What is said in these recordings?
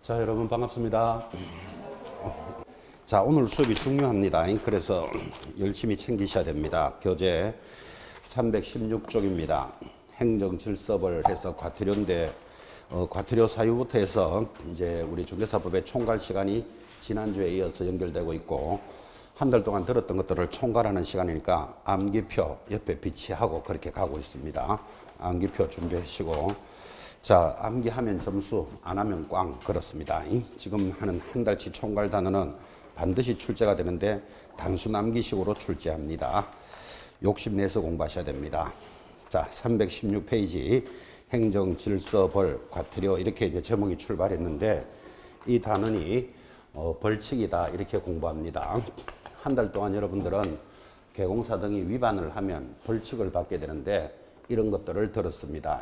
자, 여러분 반갑습니다. 자, 오늘 수업이 중요합니다. 그래서 열심히 챙기셔야 됩니다. 교재 316쪽입니다. 행정질서를 해서 과태료인데 과태료 사유부터 해서 이제 우리 중개사법의 총괄 시간이 지난주에 이어서 연결되고 있고, 한 달 동안 들었던 것들을 총괄하는 시간이니까 암기표 옆에 비치하고 그렇게 가고 있습니다. 암기표 준비하시고, 자, 암기하면 점수, 안 하면 꽝, 그렇습니다. 지금 하는 한 달치 총괄 단어는 반드시 출제가 되는데 단순 암기식으로 출제합니다. 욕심내서 공부하셔야 됩니다. 자, 316페이지 행정질서벌 과태료, 이렇게 이제 제목이 출발했는데, 이 단원이 벌칙이다 이렇게 공부합니다. 한 달 동안 여러분들은 개공사 등이 위반을 하면 벌칙을 받게 되는데, 이런 것들을 들었습니다.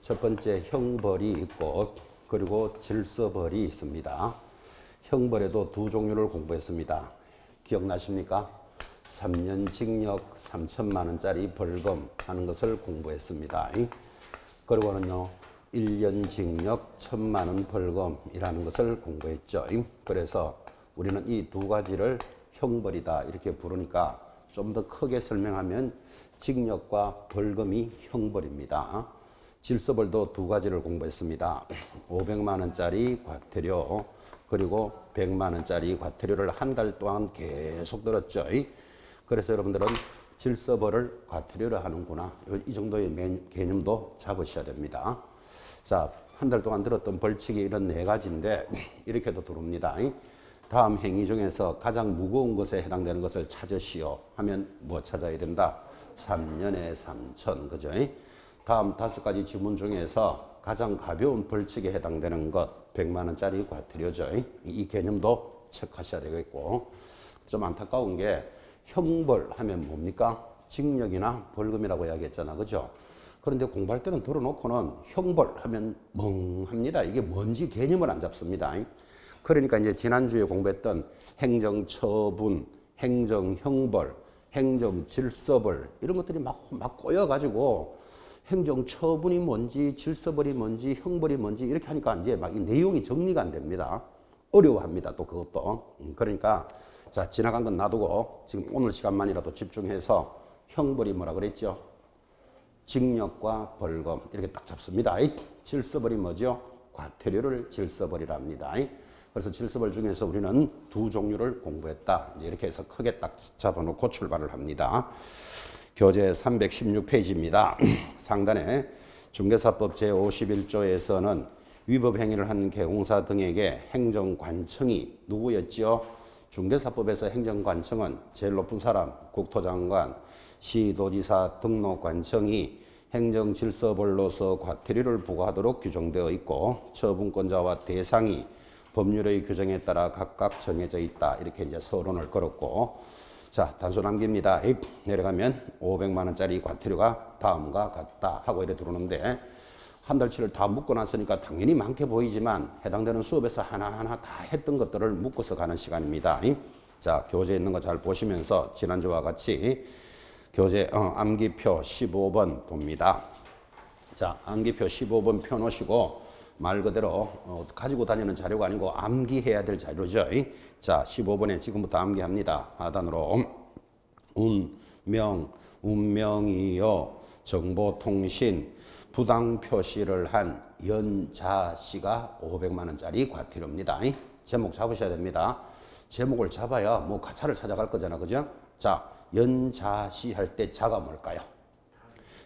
첫 번째 형벌이 있고, 그리고 질서벌이 있습니다. 형벌에도 두 종류를 공부했습니다. 기억나십니까? 3년 징역 3천만 원짜리 벌금 하는 것을 공부했습니다. 그리고는요, 1년 징역 1,000만 원 벌금이라는 것을 공부했죠. 그래서 우리는 이 두 가지를 형벌이다 이렇게 부르니까 좀 더 크게 설명하면 징역과 벌금이 형벌입니다. 질서벌도 두 가지를 공부했습니다. 500만 원짜리 과태료, 그리고 100만 원짜리 과태료를 한 달 동안 계속 들었죠. 그래서 여러분들은 질서벌을 과태료로 하는구나, 이 정도의 개념도 잡으셔야 됩니다. 자, 한 달 동안 들었던 벌칙이 이런 네 가지인데 이렇게도 들어옵니다. 다음 행위 중에서 가장 무거운 것에 해당되는 것을 찾으시오 하면 뭐 찾아야 된다? 3년에 3천, 그죠? 다음 5가지 지문 중에서 가장 가벼운 벌칙에 해당되는 것 100만 원짜리 과태료죠. 이 개념도 체크하셔야 되겠고, 좀 안타까운 게 형벌 하면 뭡니까? 징역이나 벌금이라고 이야기했잖아, 그죠? 그런데 공부할 때는 들어놓고는 형벌 하면 멍합니다. 이게 뭔지 개념을 안 잡습니다. 그러니까 이제 지난주에 공부했던 행정처분, 행정형벌, 행정질서벌, 이런 것들이 막 꼬여가지고 행정처분이 뭔지, 질서벌이 뭔지, 형벌이 뭔지 이렇게 하니까 이제 막 이 내용이 정리가 안 됩니다. 어려워합니다, 또 그것도. 그러니까 자, 지나간 건 놔두고 지금 오늘 시간만이라도 집중해서 형벌이 뭐라 그랬죠? 징역과 벌금, 이렇게 딱 잡습니다. 질서벌이 뭐죠? 과태료를 질서벌이라 합니다. 그래서 질서벌 중에서 우리는 두 종류를 공부했다, 이제 이렇게 해서 크게 딱 잡아놓고 출발을 합니다. 교재 316페이지입니다. 상단에 중개사법 제51조에서는 위법 행위를 한 개공사 등에게 행정관청이 누구였죠? 중개사법에서 행정관청은 제일 높은 사람, 국토장관, 시도지사 등록관청이 행정질서벌로서 과태료를 부과하도록 규정되어 있고, 처분권자와 대상이 법률의 규정에 따라 각각 정해져 있다, 이렇게 이제 서론을 걸었고, 자, 단순 암기입니다. 내려가면 500만 원짜리 과태료가 다음과 같다 하고 이래 들어오는데, 한 달치를 다 묶고 났으니까 당연히 많게 보이지만 해당되는 수업에서 하나하나 다 했던 것들을 묶어서 가는 시간입니다. 자, 교재에 있는 거 잘 보시면서 지난주와 같이 교재 암기표 15번 봅니다. 자, 암기표 15번 펴놓으시고, 말 그대로 가지고 다니는 자료가 아니고 암기해야 될 자료죠. 자, 15번에 지금부터 암기합니다. 하단으로 운명이요 정보통신 부당 표시를 한 연자씨가 500만 원짜리 과태료입니다. 제목 잡으셔야 됩니다. 제목을 잡아야 뭐 가사를 찾아갈 거잖아, 그죠? 자, 연자씨 할 때 자가 뭘까요?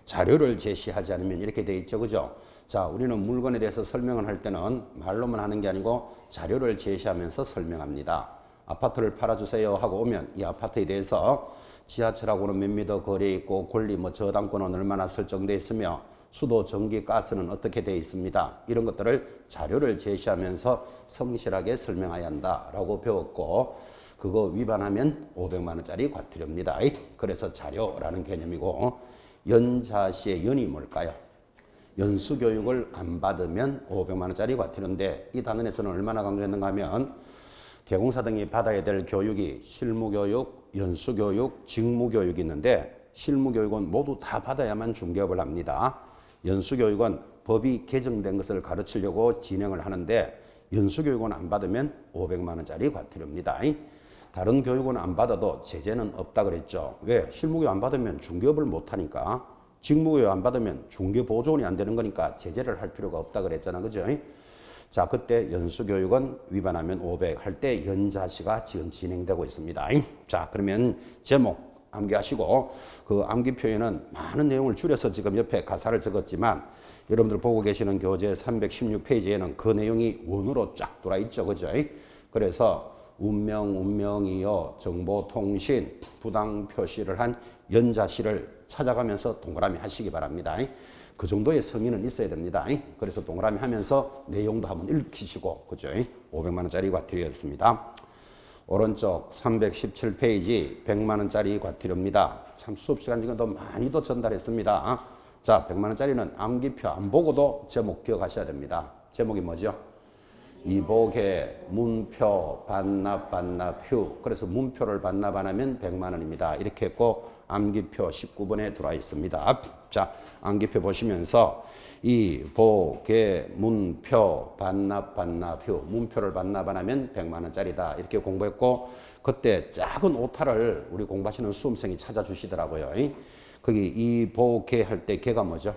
자료를 제시하지 않으면 이렇게 돼 있죠, 그죠? 자, 우리는 물건에 대해서 설명을 할 때는 말로만 하는 게 아니고 자료를 제시하면서 설명합니다. 아파트를 팔아주세요 하고 오면 이 아파트에 대해서 지하철하고는 몇 미터 거리에 있고, 권리 저당권은 얼마나 설정되어 있으며, 수도, 전기, 가스는 어떻게 되어 있습니다. 이런 것들을 자료를 제시하면서 성실하게 설명해야 한다라고 배웠고, 그거 위반하면 500만 원짜리 과태료입니다. 그래서 자료라는 개념이고, 연자시의 연이 뭘까요? 연수교육을 안 받으면 500만 원짜리 과태료인데, 이 단원에서는 얼마나 강조했는가 하면 개공사 등이 받아야 될 교육이 실무교육, 연수교육, 직무교육이 있는데, 실무교육은 모두 다 받아야만 중개업을 합니다. 연수교육은 법이 개정된 것을 가르치려고 진행을 하는데, 연수교육은 안 받으면 500만 원짜리 과태료입니다. 다른 교육은 안 받아도 제재는 없다 그랬죠. 왜? 실무교육 안 받으면 중개업을 못 하니까, 직무교육 안 받으면 중개보조원이 안 되는 거니까 제재를 할 필요가 없다 그랬잖아. 그죠? 자, 그때 연수교육은 위반하면 500 할 때 연자시가 지금 진행되고 있습니다. 자, 그러면 제목 암기하시고, 그 암기 표현은 많은 내용을 줄여서 지금 옆에 가사를 적었지만 여러분들 보고 계시는 교재 316페이지에는 그 내용이 원으로 쫙 돌아 있죠. 그죠? 그래서 운명이요 정보통신 부당 표시를 한 연자시를 찾아가면서 동그라미 하시기 바랍니다. 그 정도의 성의는 있어야 됩니다. 그래서 동그라미 하면서 내용도 한번 읽히시고, 그죠? 500만 원짜리 과태료였습니다. 오른쪽 317페이지 100만 원짜리 과태료입니다. 참 수업 시간 중에도 많이도 전달했습니다. 자, 100만 원짜리는 암기표 안 보고도 제목 기억하셔야 됩니다. 제목이 뭐죠? 이복의 문표 반납 휴. 그래서 문표를 반납 안 하면 100만 원입니다. 이렇게 했고 암기표 19번에 들어와 있습니다. 자, 암기표 보시면서 이복의 문표 반납 휴. 문표를 반납 안 하면 100만 원짜리다. 이렇게 공부했고, 그때 작은 오타를 우리 공부하시는 수험생이 찾아주시더라고요. 거기 이복의 할 때 개가 뭐죠?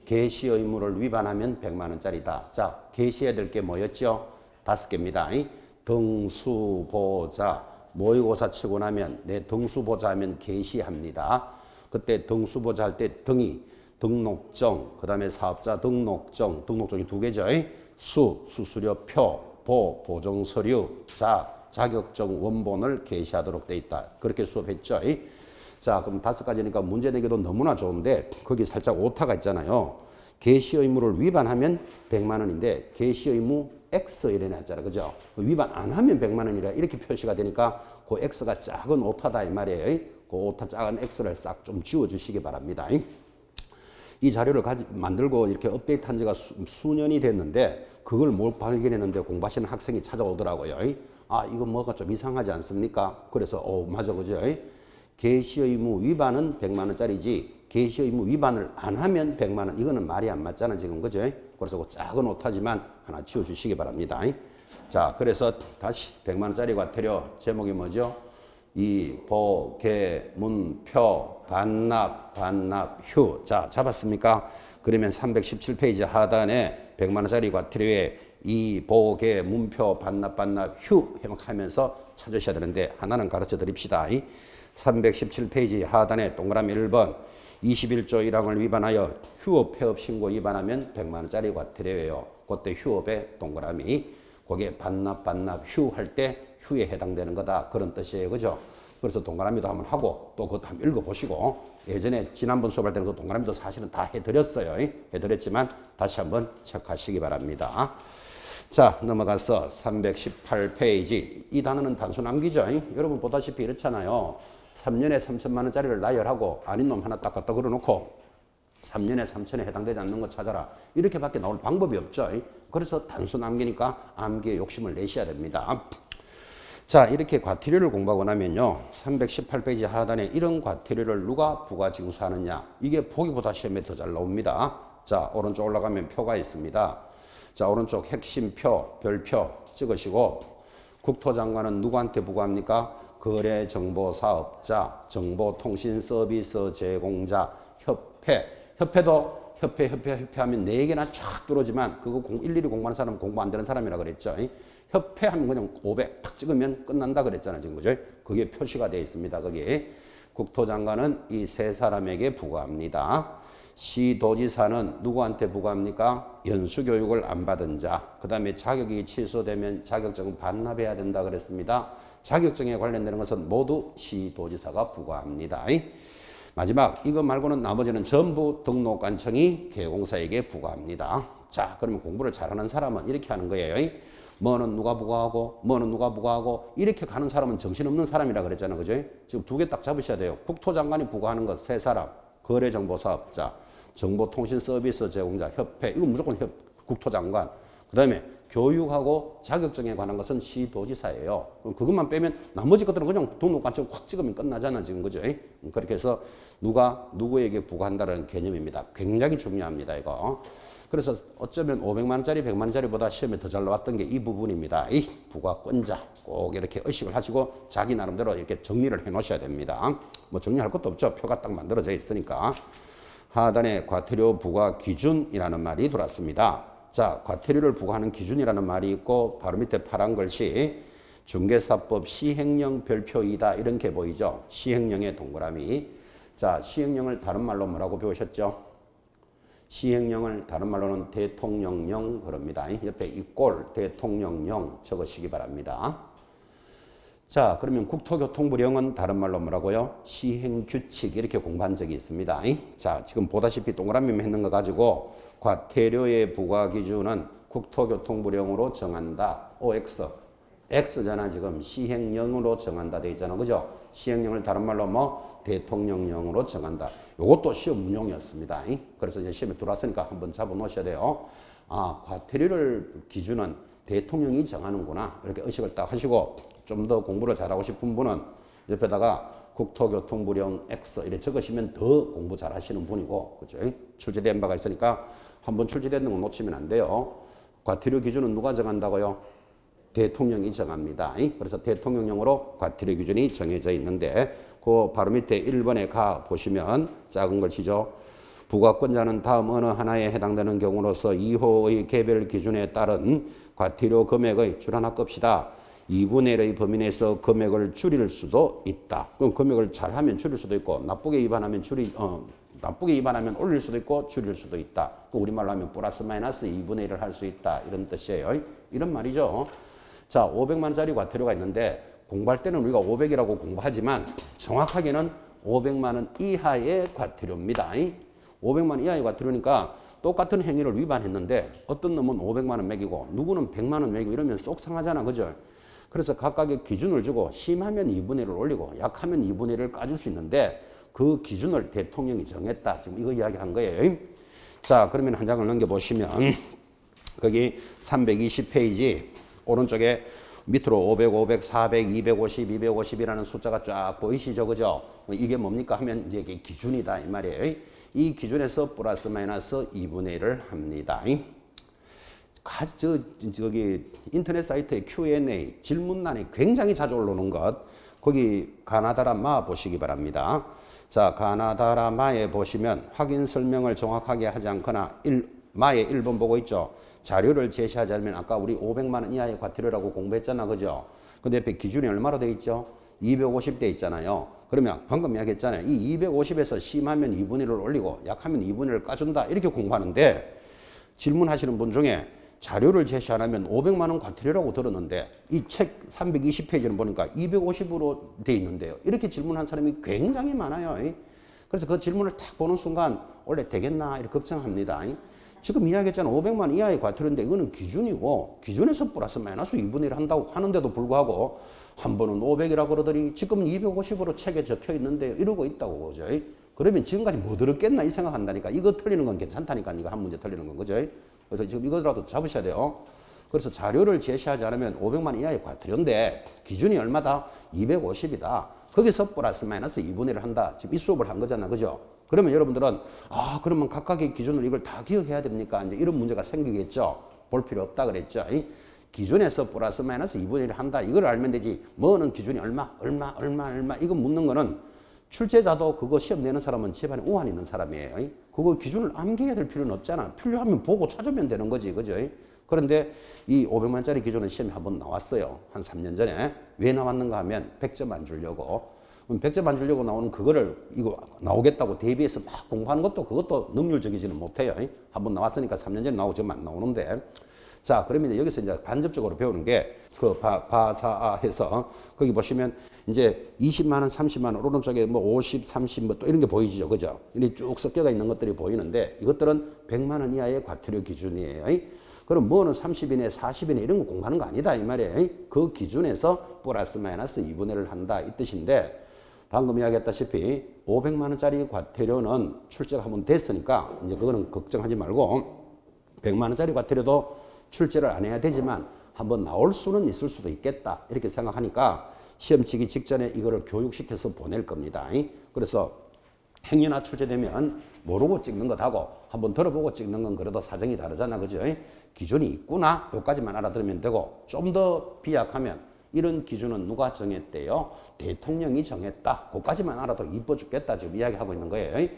개시 의무를 위반하면 100만 원짜리다. 자, 개시해야 될 게 뭐였죠? 5개입니다. 등수보자, 모의고사 치고 나면 내 등수보자 하면 개시합니다. 그때 등수보자 할 때 등이 등록증, 그 다음에 사업자 등록증, 등록증이 2개죠. 수수료표, 보정서류, 자격증 원본을 게시하도록 돼 있다. 그렇게 수업했죠. 자, 그럼 5가지니까 문제 내기도 너무나 좋은데 거기 살짝 오타가 있잖아요. 개시 의무를 위반하면 100만 원인데 개시 의무 X 이래 놨잖아. 그죠? 위반 안 하면 100만 원이라 이렇게 표시가 되니까 그 X가 작은 오타다 이 말이에요. 그 오타 작은 X를 싹 좀 지워 주시기 바랍니다. 이 자료를 만들고 이렇게 업데이트한 지가 수년이 됐는데 그걸 못 발견했는데 공부하시는 학생이 찾아오더라고요. 아, 이거 뭐가 좀 이상하지 않습니까? 그래서 맞아, 그죠? 개시 의무 위반은 100만 원짜리지 개시 의무 위반을 안 하면 100만 원. 이거는 말이 안 맞잖아 지금. 그죠? 그래서 그 작은 오타지만 하나 지워주시기 바랍니다. 자, 그래서 다시 100만 원짜리 과태료 제목이 뭐죠? 이복의 문표 반납 휴. 자, 잡았습니까? 그러면 317페이지 하단에 100만 원짜리 과태료에 이복의 문표 반납 휴 해석하면서 찾으셔야 되는데 하나는 가르쳐 드립시다. 317페이지 하단에 동그라미 1번 21조 1항을 위반하여 휴업 폐업 신고 위반하면 100만 원짜리 과태료예요. 그때 휴업에 동그라미 그게 반납 휴 할 때 휴에 해당되는 거다. 그런 뜻이에요. 그죠? 그래서 동그라미도 한번 하고 또 그것도 한번 읽어보시고, 예전에 지난번 수업할 때는 그 동그라미도 사실은 다 해드렸어요. 해드렸지만 다시 한번 체크하시기 바랍니다. 자, 넘어가서 318페이지. 이 단어는 단순 암기죠. 여러분 보다시피 이렇잖아요. 3년에 3천만 원짜리를 나열하고 아닌 놈 하나 딱 갖다 걸어놓고 3년에 3천에 해당되지 않는 거 찾아라. 이렇게밖에 나올 방법이 없죠. 그래서 단순 암기니까 암기에 욕심을 내셔야 됩니다. 자, 이렇게 과태료를 공부하고 나면요. 318페이지 하단에 이런 과태료를 누가 부가징수하느냐. 이게 보기보다 시험에 더 잘 나옵니다. 자, 오른쪽 올라가면 표가 있습니다. 자, 오른쪽 핵심표, 별표 찍으시고 국토장관은 누구한테 부과합니까? 거래정보사업자, 정보통신서비스 제공자, 협회도 협회 하면 4개나 쫙 들어오지만 그거 일일이 공부하는 사람은 공부 안 되는 사람이라 그랬죠. 협회 하면 그냥 500 탁 찍으면 끝난다 그랬잖아요. 지금 그죠? 그게 표시가 되어 있습니다. 거기에 국토장관은 이 세 사람에게 부과합니다. 시도지사는 누구한테 부과합니까? 연수교육을 안 받은 자. 그 다음에 자격이 취소되면 자격증 반납해야 된다 그랬습니다. 자격증에 관련되는 것은 모두 시도지사가 부과합니다. 마지막 이거 말고는 나머지는 전부 등록관청이 개공사에게 부과합니다. 자, 그러면 공부를 잘하는 사람은 이렇게 하는 거예요. 뭐는 누가 부과하고 뭐는 누가 부과하고 이렇게 가는 사람은 정신없는 사람이라 그랬잖아요. 그죠? 지금 2개 딱 잡으셔야 돼요. 국토장관이 부과하는 것 3사람, 거래정보사업자, 정보통신서비스 제공자, 협회, 이건 무조건 국토장관. 그 다음에 교육하고 자격증에 관한 것은 시도지사예요. 그럼 그것만 빼면 나머지 것들은 그냥 등록관청 콱 찍으면 끝나잖아 지금. 그죠? 그렇게 해서 누가 누구에게 부과한다는 개념입니다. 굉장히 중요합니다 이거. 그래서 어쩌면 500만 원짜리, 100만 원짜리보다 시험에 더 잘 나왔던 게 이 부분입니다. 이 부가권자 꼭 이렇게 의식을 하시고 자기 나름대로 이렇게 정리를 해 놓으셔야 됩니다. 뭐 정리할 것도 없죠. 표가 딱 만들어져 있으니까. 하단에 과태료 부과 기준이라는 말이 들어왔습니다. 자, 과태료를 부과하는 기준이라는 말이 있고 바로 밑에 파란 글씨 중개사법 시행령 별표이다 이런 게 보이죠. 시행령의 동그라미. 자, 시행령을 다른 말로 뭐라고 배우셨죠? 시행령을 다른 말로는 대통령령 그럽니다. 옆에 이꼴 대통령령 적으시기 바랍니다. 자, 그러면 국토교통부령은 다른 말로 뭐라고요? 시행규칙 이렇게 공부한 적이 있습니다. 자, 지금 보다시피 동그라미 했는 거 가지고 과태료의 부과기준은 국토교통부령으로 정한다. OX. X잖아 지금 시행령으로 정한다 돼 있잖아. 그죠? 시행령을 다른 말로 뭐 대통령령으로 정한다. 요것도 시험 문용이었습니다. 그래서 이제 시험에 들어왔으니까 한번 잡아 놓으셔야 돼요. 아, 과태료를 기준은 대통령이 정하는구나. 이렇게 의식을 딱 하시고 좀 더 공부를 잘하고 싶은 분은 옆에다가 국토교통부령 X 이렇게 적으시면 더 공부 잘하시는 분이고, 그죠? 출제된 바가 있으니까 한번 출제된 거 놓치면 안 돼요. 과태료 기준은 누가 정한다고요? 대통령이 정합니다. 그래서 대통령령으로 과태료 기준이 정해져 있는데 그 바로 밑에 1번에 가 보시면 작은 글씨죠. 부과권자는 다음 어느 하나에 해당되는 경우로서 2호의 개별 기준에 따른 과태료 금액의 줄하나 끕시다. 2분의 1의 범위 내에서 금액을 줄일 수도 있다. 그럼 금액을 잘하면 줄일 수도 있고 나쁘게 위반하면 올릴 수도 있고 줄일 수도 있다. 그 우리말로 하면 플러스 마이너스 2분의 1을 할 수 있다. 이런 뜻이에요. 이런 말이죠. 자, 500만 원짜리 과태료가 있는데 공부할 때는 우리가 500이라고 공부하지만 정확하게는 500만 원 이하의 과태료입니다. 500만 원 이하의 과태료니까 똑같은 행위를 위반했는데 어떤 놈은 500만 원 매기고 누구는 100만 원 매기고 이러면 속상하잖아. 그죠? 그래서 각각의 기준을 주고 심하면 2분의 1을 올리고 약하면 2분의 1을 까줄 수 있는데 그 기준을 대통령이 정했다. 지금 이거 이야기한 거예요. 자, 그러면 한 장을 넘겨보시면 거기 320페이지 오른쪽에 밑으로 500, 500, 400, 250, 250이라는 숫자가 쫙 보이시죠? 그죠? 이게 뭡니까 하면 이제 이게 기준이다 이 말이에요. 이 기준에서 플러스 마이너스 2분의 1을 합니다. 저기 인터넷 사이트의 Q&A 질문란에 굉장히 자주 올라오는 것 거기 가나다라마 보시기 바랍니다. 자, 가나다라마에 보시면 확인 설명을 정확하게 하지 않거나 마의 1번 보고 있죠. 자료를 제시하자면 아까 우리 500만 원 이하의 과태료라고 공부했잖아. 그죠? 근데 옆에 기준이 얼마로 돼 있죠? 250 돼 있잖아요. 그러면 방금 이야기했잖아요. 이 250에서 심하면 2분의 1을 올리고 약하면 2분의 1을 까준다. 이렇게 공부하는데 질문하시는 분 중에 자료를 제시 안 하면 500만 원 과태료라고 들었는데 이 책 320페이지를 보니까 250으로 돼 있는데요. 이렇게 질문한 사람이 굉장히 많아요. 그래서 그 질문을 딱 보는 순간 원래 되겠나 이렇게 걱정합니다. 지금 이야기했잖아. 500만 원 이하의 과태료인데 이거는 기준이고 기준에서 플러스 마이너스 2분의 1 한다고 하는데도 불구하고 한 번은 500이라고 그러더니 지금은 250으로 책에 적혀 있는데 이러고 있다고 그죠? 그러면 지금까지 뭐 들었겠나 이 생각한다니까. 이거 틀리는 건 괜찮다니까. 이거 한 문제 틀리는 건 그죠? 그래서 지금 이거라도 잡으셔야 돼요. 그래서 자료를 제시하지 않으면 500만 원 이하의 과태료인데 기준이 얼마다? 250이다. 거기서 플러스 마이너스 2분의 1을 한다. 지금 이 수업을 한 거잖아. 그죠? 그러면 여러분들은 그러면 각각의 기준을 이걸 다 기억해야 됩니까? 이제 이런 문제가 생기겠죠. 볼 필요 없다 그랬죠. 기준에서 플러스 마이너스 2분의 1을 한다. 이걸 알면 되지. 뭐는 기준이 얼마 이거 묻는 거는 출제자도 그거 시험 내는 사람은 집안에 우한 있는 사람이에요. 그거 기준을 암기해야 될 필요는 없잖아. 필요하면 보고 찾으면 되는 거지. 그죠? 그런데 이 500만 원짜리 기준은 시험에 한번 나왔어요. 한 3년 전에. 왜 나왔는가 하면 100점 안 주려고. 100점 안 주려고 나오는 그거를 이거 나오겠다고 대비해서 막 공부하는 것도 그것도 능률적이지는 못해요. 한번 나왔으니까 3년 전에 나오고 지금 안 나오는데. 자, 그러면 여기서 이제 간접적으로 배우는 게 그 바사해서 거기 보시면 이제 20만 원, 30만 원 오른쪽에 뭐 50, 30 뭐 또 이런 게 보이시죠. 그죠? 이렇게 쭉 섞여가 있는 것들이 보이는데 이것들은 100만 원 이하의 과태료 기준이에요. 그럼 뭐는 30이네, 40이네 이런 거 공부하는 거 아니다 이 말이에요. 그 기준에서 플러스 마이너스 2분의 1을 한다 이 뜻인데 방금 이야기했다시피 500만 원짜리 과태료는 출제가 한번 됐으니까 이제 그거는 걱정하지 말고 100만 원짜리 과태료도 출제를 안 해야 되지만 한번 나올 수는 있을 수도 있겠다 이렇게 생각하니까 시험 치기 직전에 이거를 교육시켜서 보낼 겁니다. 그래서 행여나 출제되면 모르고 찍는 것하고 한번 들어보고 찍는 건 그래도 사정이 다르잖아. 그죠? 기준이 있구나. 요까지만 알아들으면 되고, 좀 더 비약하면 이런 기준은 누가 정했대요? 대통령이 정했다. 그까지만 알아도 이뻐 죽겠다. 지금 이야기하고 있는 거예요.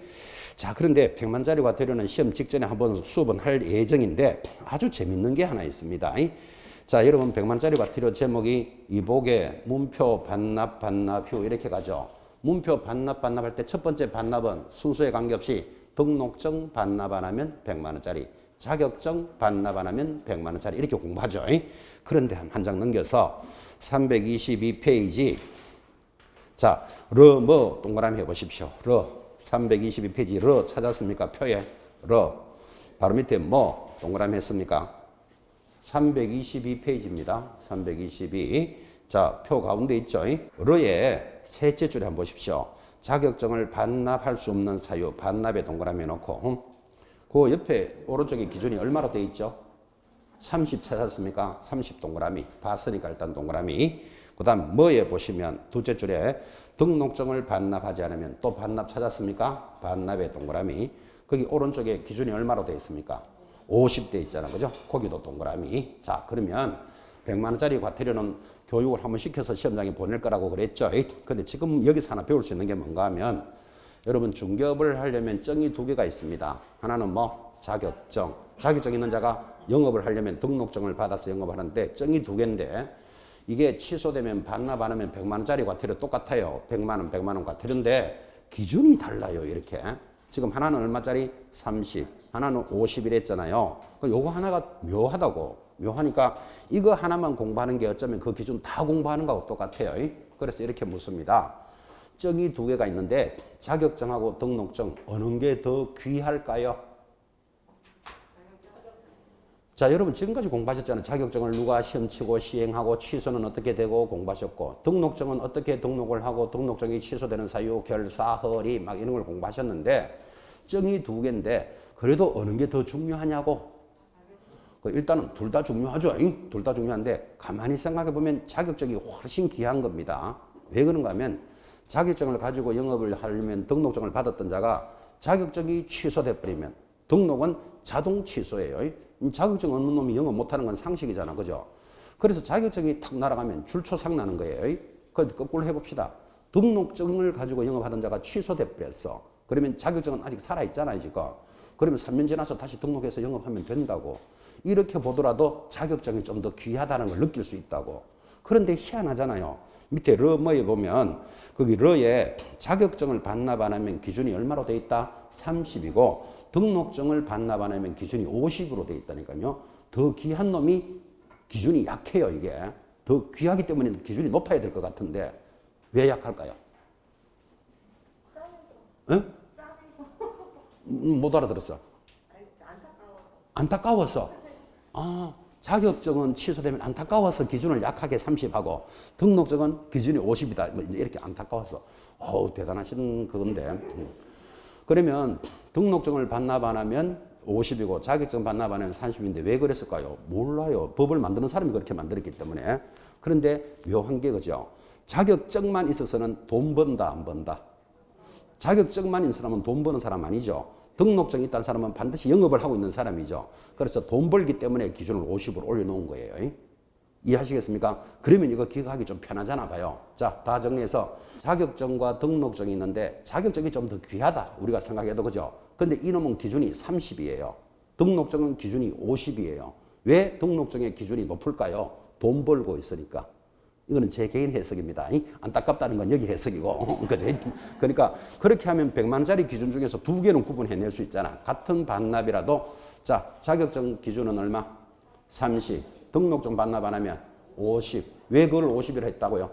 자, 그런데 100만짜리 과태료는 시험 직전에 한번 수업은 할 예정인데 아주 재밌는 게 하나 있습니다. 자, 여러분 100만짜리 과태료 제목이 이복의 문표 반납 반납 후 이렇게 가죠. 문표 반납할 때 첫 번째 반납은 순서에 관계없이 등록증 반납 안 하면 100만 원짜리, 자격증 반납 안 하면 100만 원짜리 이렇게 공부하죠. 그런데 한 장 넘겨서 322페이지 자, 뭐 동그라미 해보십시오. 322페이지 찾았습니까? 표에 바로 밑에 뭐 동그라미 했습니까? 322페이지입니다. 322. 자, 표 가운데 있죠. 의 셋째 줄에 한번 보십시오. 자격증을 반납할 수 없는 사유, 반납에 동그라미 해놓고 그 옆에 오른쪽에 기준이 얼마로 되어 있죠? 30 찾았습니까? 30 동그라미. 봤으니까 일단 동그라미. 그 다음 뭐에 보시면 둘째 줄에 등록증을 반납하지 않으면 또 반납 찾았습니까? 반납에 동그라미. 거기 오른쪽에 기준이 얼마로 되어 있습니까? 50대 있잖아. 그죠? 거기도 동그라미. 자, 그러면 100만 원짜리 과태료는 교육을 한번 시켜서 시험장에 보낼 거라고 그랬죠. 근데 지금 여기서 하나 배울 수 있는 게 뭔가 하면 여러분 중개업을 하려면 정이 두 개가 있습니다. 하나는 뭐? 자격증. 자격증 있는 자가 영업을 하려면 등록증을 받아서 영업을 하는데 정이 두 개인데 이게 취소되면 반납 안 하면 100만 원짜리 과태료 똑같아요. 100만 원 과태료인데 기준이 달라요. 이렇게. 지금 하나는 얼마짜리? 30. 하나는 50이랬잖아요. 요거 하나가 묘하니까 이거 하나만 공부하는 게 어쩌면 그 기준 다 공부하는 거하고 똑같아요. 그래서 이렇게 묻습니다. 정이 두 개가 있는데 자격증하고 등록증 어느 게 더 귀할까요? 자, 여러분 지금까지 공부하셨잖아요. 자격증을 누가 시험 치고 시행하고 취소는 어떻게 되고 공부하셨고 등록증은 어떻게 등록을 하고 등록증이 취소되는 사유, 결사, 허리 막 이런 걸 공부하셨는데 정이 두 개인데 그래도 어느 게 더 중요하냐고? 일단은 둘 다 중요하죠. 둘 다 중요한데 가만히 생각해 보면 자격증이 훨씬 귀한 겁니다. 왜 그런가 하면 자격증을 가지고 영업을 하려면 등록증을 받았던 자가 자격증이 취소돼 버리면 등록은 자동 취소예요. 자격증 없는 놈이 영업 못하는 건 상식이잖아. 그죠? 그래서 자격증이 탁 날아가면 줄초상 나는 거예요. 그런데 거꾸로 해봅시다. 등록증을 가지고 영업하던 자가 취소돼 버렸어. 그러면 자격증은 아직 살아있잖아요. 지금. 그러면 3년 지나서 다시 등록해서 영업하면 된다고. 이렇게 보더라도 자격증이 좀 더 귀하다는 걸 느낄 수 있다고. 그런데 희한하잖아요. 밑에 뭐에 보면 거기 에 자격증을 반납 안 하면 기준이 얼마로 돼 있다? 30이고 등록증을 반납 안 하면 기준이 50으로 돼 있다니까요. 더 귀한 놈이 기준이 약해요. 이게. 더 귀하기 때문에 기준이 높아야 될 것 같은데 왜 약할까요? 응? 못 알아들었어. 안타까워서. 아, 자격증은 취소되면 안타까워서 기준을 약하게 30하고 등록증은 기준이 50이다. 뭐 이렇게 안타까워서. 대단하신 그건데. 그러면 등록증을 반납 안 하면 50이고 자격증 반납 안 하면 30인데 왜 그랬을까요? 몰라요. 법을 만드는 사람이 그렇게 만들었기 때문에. 그런데 묘한 게 그죠. 자격증만 있어서는 돈 번다 안 번다. 자격증만 있는 사람은 돈 버는 사람 아니죠. 등록증이 있다는 사람은 반드시 영업을 하고 있는 사람이죠. 그래서 돈 벌기 때문에 기준을 50으로 올려놓은 거예요. 이해하시겠습니까? 그러면 이거 기억하기 좀 편하잖아 봐요. 자, 다 정리해서 자격증과 등록증이 있는데 자격증이 좀 더 귀하다. 우리가 생각해도 그죠? 근데 이놈은 기준이 30이에요. 등록증은 기준이 50이에요. 왜 등록증의 기준이 높을까요? 돈 벌고 있으니까. 이거는 제 개인 해석입니다. 안타깝다는 건 여기 해석이고. 그러니까 그렇게 하면 100만 원짜리 기준 중에서 두 개는 구분해낼 수 있잖아. 같은 반납이라도 자, 자격증 기준은 얼마? 30. 등록증 반납 안 하면 50. 왜 그걸 50이라 했다고요?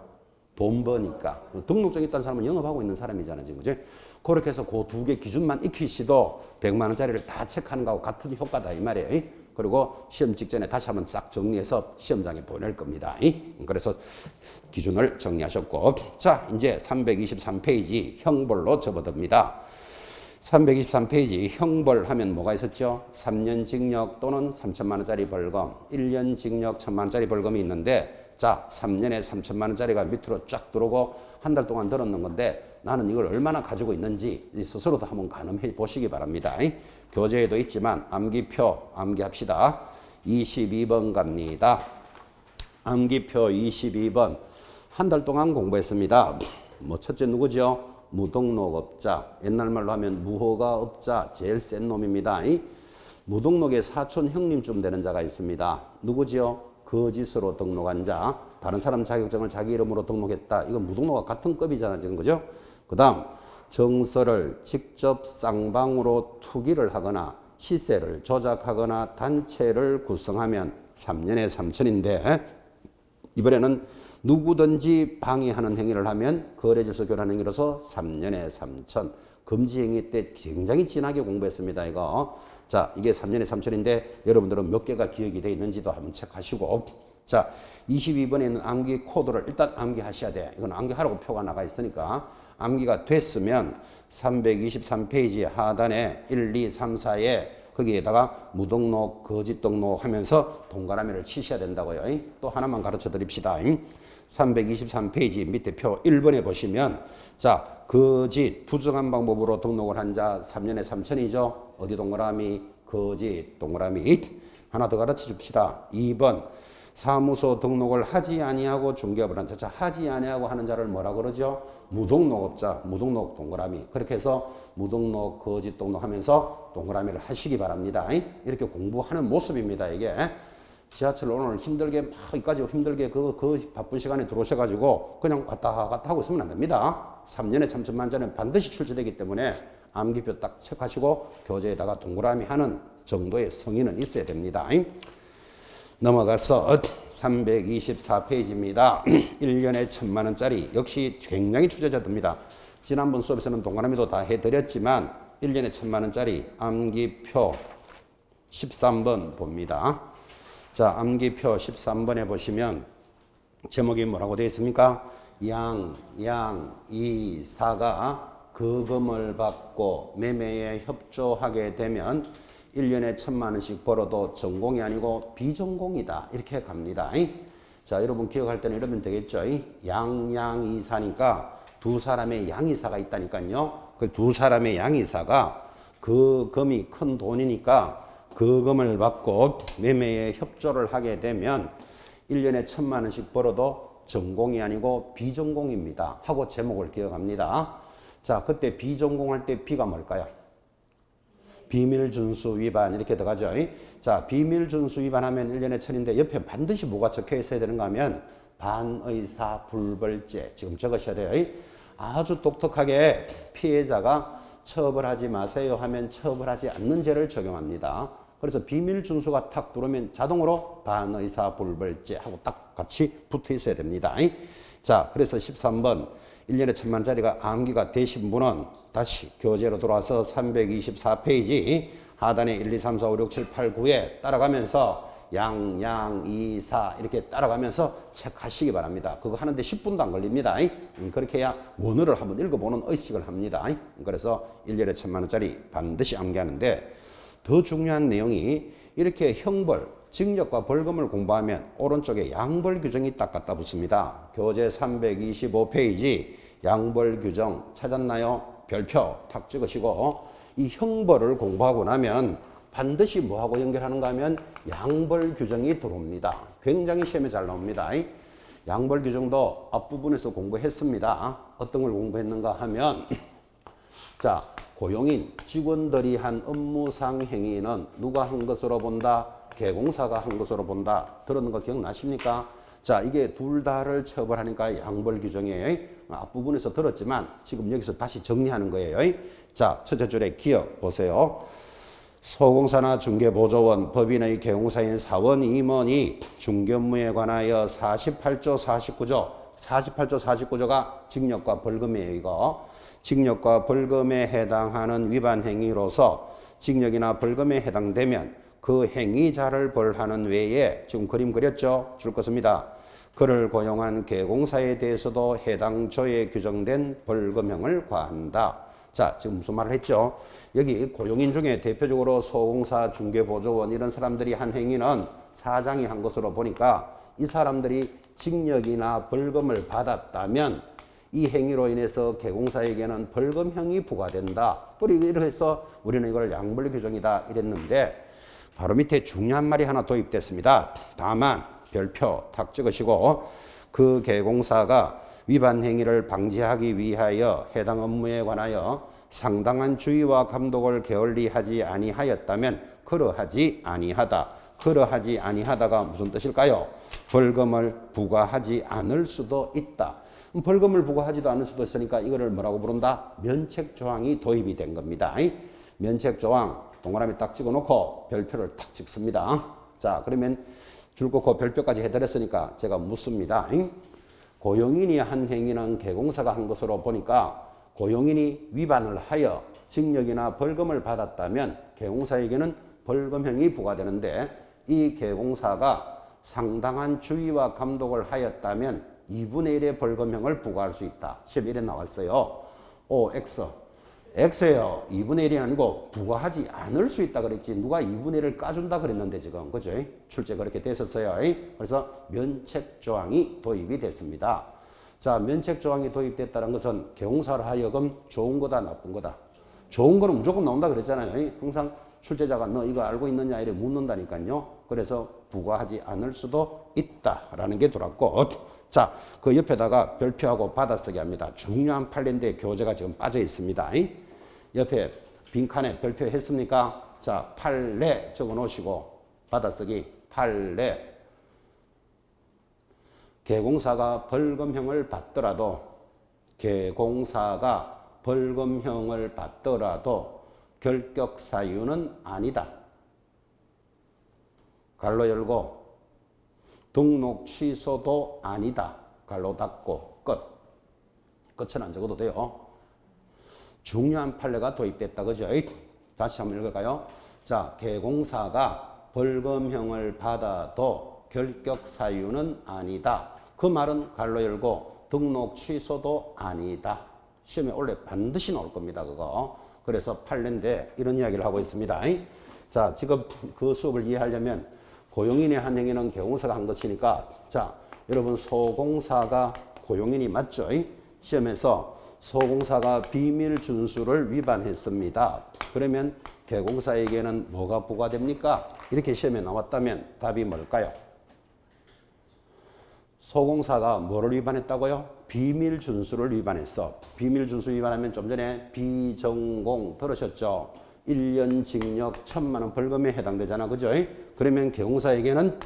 돈 버니까. 등록증 있다는 사람은 영업하고 있는 사람이잖아. 지금. 그치? 그렇게 해서 그 두 개 기준만 익히시도 100만 원짜리를 다 체크하는 거하고 같은 효과다 이 말이에요. 그리고 시험 직전에 다시 한번 싹 정리해서 시험장에 보낼 겁니다. 그래서 기준을 정리하셨고 자 이제 323페이지 형벌로 접어듭니다. 323페이지 형벌하면 뭐가 있었죠? 3년 징역 또는 3천만 원짜리 벌금, 1년 징역 1천만 원짜리 벌금이 있는데 자, 3년에 3천만 원짜리가 밑으로 쫙 들어오고 한 달 동안 들었는 건데 나는 이걸 얼마나 가지고 있는지 스스로도 한번 가늠해 보시기 바랍니다. 교재에도 있지만 암기표 암기합시다. 22번 갑니다. 암기표 22번 한 달 동안 공부했습니다. 뭐 첫째 누구죠? 무등록업자, 옛날 말로 하면 무허가업자, 제일 센 놈입니다. 무등록의 사촌 형님쯤 되는 자가 있습니다. 누구지요? 거짓으로 등록한 자, 다른 사람 자격증을 자기 이름으로 등록했다. 이건 무등록과 같은 급이잖아 지금, 그죠? 그 다음 정서를 직접 쌍방으로 투기를 하거나 시세를 조작하거나 단체를 구성하면 3년에 3천인데 이번에는 누구든지 방해하는 행위를 하면 거래질서 교란 행위로서 3년에 3천. 금지 행위 때 굉장히 진하게 공부했습니다. 이거. 자, 이게 3년에 3천인데 여러분들은 몇 개가 기억이 돼 있는지도 한번 체크하시고. 자, 22번에는 암기 코드를 일단 암기하셔야 돼. 이건 암기하라고 표가 나가 있으니까 암기가 됐으면 323페이지 하단에 1, 2, 3, 4에 거기에다가 무등록, 거짓 등록 하면서 동그라미를 치셔야 된다고요. 또 하나만 가르쳐 드립시다. 323페이지 밑에 표 1번에 보시면 자, 거짓, 부정한 방법으로 등록을 한 자 3년에 3천이죠. 어디 동그라미? 거짓 동그라미. 하나 더 가르쳐 줍시다. 2번 사무소 등록을 하지 아니하고 중개업을 한 자. 자, 하지 아니하고 하는 자를 뭐라 그러죠? 무등록업자, 무등록 동그라미. 그렇게 해서 무등록, 거짓 등록하면서 동그라미를 하시기 바랍니다. 이렇게 공부하는 모습입니다. 이게 지하철 오늘 힘들게 막 여기까지 힘들게 그 바쁜 시간에 들어오셔가지고 그냥 왔다 갔다 하고 있으면 안 됩니다. 3년에 3천만 원짜리는 반드시 출제되기 때문에 암기표 딱 체크하시고 교재에다가 동그라미 하는 정도의 성의는 있어야 됩니다. 넘어가서 324페이지입니다. 1년에 1천만 원짜리 역시 굉장히 출제자듭니다. 지난번 수업에서는 동그라미도 다 해드렸지만 1년에 1천만 원짜리 암기표 13번 봅니다. 자, 암기표 13번에 보시면 제목이 뭐라고 되어 있습니까? 이사가 거금을 받고 매매에 협조하게 되면 1년에 1천만 원씩 벌어도 전공이 아니고 비전공이다. 이렇게 갑니다. 자, 여러분 기억할 때는 이러면 되겠죠. 양이사니까 두 사람의 양이사가 있다니까요. 그 두 사람의 양이사가 그 금이 큰 돈이니까 그 금을 받고 매매에 협조를 하게 되면 1년에 1천만 원씩 벌어도 전공이 아니고 비전공입니다. 하고 제목을 기억합니다. 자, 그때 비전공할 때 B가 뭘까요? 비밀준수 위반 이렇게 들어가죠. 자, 비밀준수 위반하면 1년에 1천인데 옆에 반드시 뭐가 적혀 있어야 되는가 하면 반의사 불벌죄 지금 적으셔야 돼요. 아주 똑똑하게 피해자가 처벌하지 마세요 하면 처벌하지 않는 죄를 적용합니다. 그래서 비밀준수가 탁 들어오면 자동으로 반의사 불벌죄 하고 딱 같이 붙어 있어야 됩니다. 자, 그래서 13번 1년에 1천만 원짜리가 암기가 되신 분은 다시 교재로 돌아와서 324페이지 하단에 1, 2, 3, 4, 5, 6, 7, 8, 9에 따라가면서 이사 이렇게 따라가면서 체크하시기 바랍니다. 그거 하는데 10분도 안 걸립니다. 그렇게 해야 원어를 한번 읽어보는 의식을 합니다. 그래서 1년에 1천만 원짜리 반드시 암기하는데 더 중요한 내용이 이렇게 형벌, 징역과 벌금을 공부하면 오른쪽에 양벌 규정이 딱 갖다 붙습니다. 교재 325페이지 양벌 규정 찾았나요? 별표 탁 찍으시고 이 형벌을 공부하고 나면 반드시 뭐하고 연결하는가 하면 양벌 규정이 들어옵니다. 굉장히 시험에 잘 나옵니다. 양벌 규정도 앞부분에서 공부했습니다. 어떤 걸 공부했는가 하면 자, 고용인 직원들이 한 업무상 행위는 누가 한 것으로 본다? 개공사가 한 것으로 본다. 들었는 거 기억나십니까? 자, 이게 둘 다를 처벌하니까 양벌 규정이에요. 앞부분에서 들었지만 지금 여기서 다시 정리하는 거예요. 자, 첫째 줄에 기억 보세요. 소공사나 중개보조원, 법인의 개공사인 사원, 임원이 중개업무에 관하여 48조 49조가 징역과 벌금이에요. 이거 징역과 벌금에 해당하는 위반 행위로서 징역이나 벌금에 해당되면 그 행위자를 벌하는 외에 지금 그림 그렸죠? 줄 것입니다. 그를 고용한 개공사에 대해서도 해당 조에 규정된 벌금형을 과한다. 자, 지금 무슨 말을 했죠? 여기 고용인 중에 대표적으로 소공사, 중개보조원 이런 사람들이 한 행위는 사장이 한 것으로 보니까 이 사람들이 징역이나 벌금을 받았다면 이 행위로 인해서 개공사에게는 벌금형이 부과된다. 이렇게 해서 우리는 이걸 양벌 규정이다 이랬는데 바로 밑에 중요한 말이 하나 도입됐습니다. 다만 별표 탁 찍으시고 그 개공사가 위반 행위를 방지하기 위하여 해당 업무에 관하여 상당한 주의와 감독을 게을리하지 아니하였다면 그러하지 아니하다. 그러하지 아니하다가 무슨 뜻일까요? 벌금을 부과하지 않을 수도 있다. 벌금을 부과하지도 않을 수도 있으니까 이거를 뭐라고 부른다? 면책조항이 도입이 된 겁니다. 면책조항 동그라미 딱 찍어놓고 별표를 탁 찍습니다. 자, 그러면 줄 긋고 별표까지 해드렸으니까 제가 묻습니다. 고용인이 한 행위는 개공사가 한 것으로 보니까 고용인이 위반을 하여 징역이나 벌금을 받았다면 개공사에게는 벌금형이 부과되는데 이 개공사가 상당한 주의와 감독을 하였다면 2분의 1의 벌금형을 부과할 수 있다. 11에 나왔어요. O, X. X예요. 2분의 1이 아니고 부과하지 않을 수 있다 그랬지. 누가 2분의 1을 까준다 그랬는데 지금. 그죠? 출제 그렇게 됐었어요. 그래서 면책조항이 도입이 됐습니다. 자, 면책조항이 도입됐다는 것은 개공사를 하여금 좋은 거다, 나쁜 거다. 좋은 거는 무조건 나온다 그랬잖아요. 항상 출제자가 너 이거 알고 있느냐 이래 묻는다니까요. 그래서 부과하지 않을 수도 있다라는 게 들어왔고, 자, 그 옆에다가 별표하고 받아쓰기 합니다. 중요한 판례인데 교재가 지금 빠져 있습니다. 옆에 빈칸에 별표 했습니까? 자, 판례 적어 놓으시고 받아쓰기 판례. 개공사가 벌금형을 받더라도 결격 사유는 아니다. 갈로 열고 등록 취소도 아니다. 갈로 닫고 끝. 끝은 안 적어도 돼요. 중요한 판례가 도입됐다. 그죠? 다시 한번 읽을까요? 자, 개공사가 벌금형을 받아도 결격 사유는 아니다. 그 말은 갈로 열고 등록 취소도 아니다. 시험에 원래 반드시 나올 겁니다. 그거. 그래서 판례인데 이런 이야기를 하고 있습니다. 자, 지금 그 수업을 이해하려면 고용인의 한 행위는 개공사가 한 것이니까, 자, 여러분 소공사가 고용인이 맞죠? 시험에서 소공사가 비밀 준수를 위반했습니다. 그러면 개공사에게는 뭐가 부과됩니까? 이렇게 시험에 나왔다면 답이 뭘까요? 소공사가 뭐를 위반했다고요? 비밀 준수를 위반했어. 비밀 준수 위반하면 좀 전에 비전공 들으셨죠? 1년 징역 1,000만 원 벌금에 해당되잖아. 그죠? 그러면 개공사에게는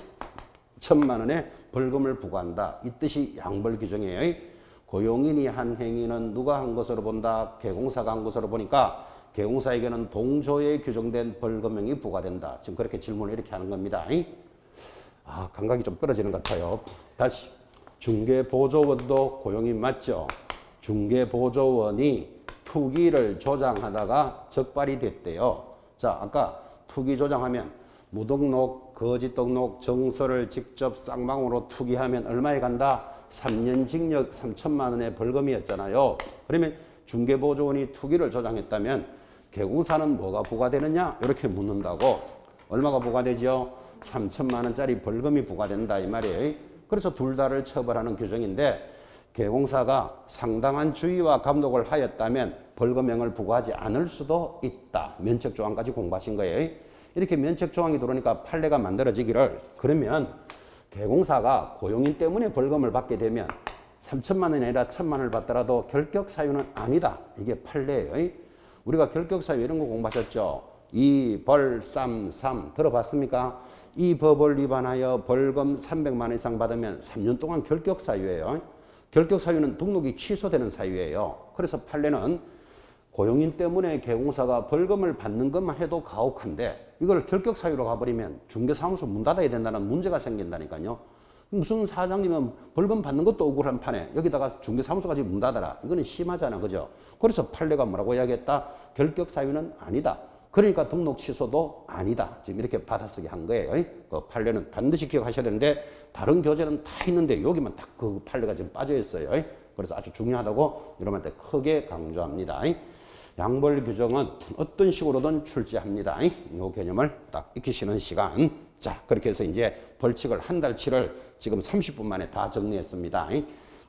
1,000만 원의 벌금을 부과한다. 이 뜻이 양벌 규정이에요. 고용인이 한 행위는 누가 한 것으로 본다? 개공사가 한 것으로 보니까 개공사에게는 동조에 규정된 벌금형이 부과된다. 지금 그렇게 질문을 이렇게 하는 겁니다. 아, 감각이 좀 떨어지는 것 같아요. 다시. 중개보조원도 고용인 맞죠? 중개보조원이 투기를 조장하다가 적발이 됐대요. 자, 아까 투기 조장하면 무등록, 거짓 등록, 정서를 직접 쌍방으로 투기하면 얼마에 간다? 3년 징역 3천만 원의 벌금이었잖아요. 그러면 중개보조원이 투기를 조장했다면 개공사는 뭐가 부과되느냐? 이렇게 묻는다고. 얼마가 부과되죠? 3천만 원짜리 벌금이 부과된다 이 말이에요. 그래서 둘 다를 처벌하는 규정인데 개공사가 상당한 주의와 감독을 하였다면 벌금형을 부과하지 않을 수도 있다. 면책조항까지 공부하신 거예요. 이렇게 면책조항이 들어오니까 판례가 만들어지기를, 그러면 개공사가 고용인 때문에 벌금을 받게 되면 3천만 원이 아니라 1,000만 원을 받더라도 결격 사유는 아니다. 이게 판례예요. 우리가 결격 사유 이런 거 공부하셨죠? 이벌삼삼 들어봤습니까? 이 법을 위반하여 벌금 300만 원 이상 받으면 3년 동안 결격 사유예요. 결격 사유는 등록이 취소되는 사유예요. 그래서 판례는 고용인 때문에 개공사가 벌금을 받는 것만 해도 가혹한데 이걸 결격 사유로 가버리면 중개사무소 문 닫아야 된다는 문제가 생긴다니까요. 무슨 사장님은 벌금 받는 것도 억울한 판에 여기다가 중개사무소까지 문 닫아라. 이거는 심하잖아. 그죠? 그래서 판례가 뭐라고 이야기했다? 결격 사유는 아니다. 그러니까 등록 취소도 아니다. 지금 이렇게 받아쓰기 한 거예요. 그 판례는 반드시 기억하셔야 되는데 다른 교재는 다 있는데 여기만 딱 그 판례가 지금 빠져 있어요. 그래서 아주 중요하다고 여러분한테 크게 강조합니다. 양벌 규정은 어떤 식으로든 출제합니다. 이 개념을 딱 익히시는 시간. 자, 그렇게 해서 이제 벌칙을 한 달치를 지금 30분 만에 다 정리했습니다.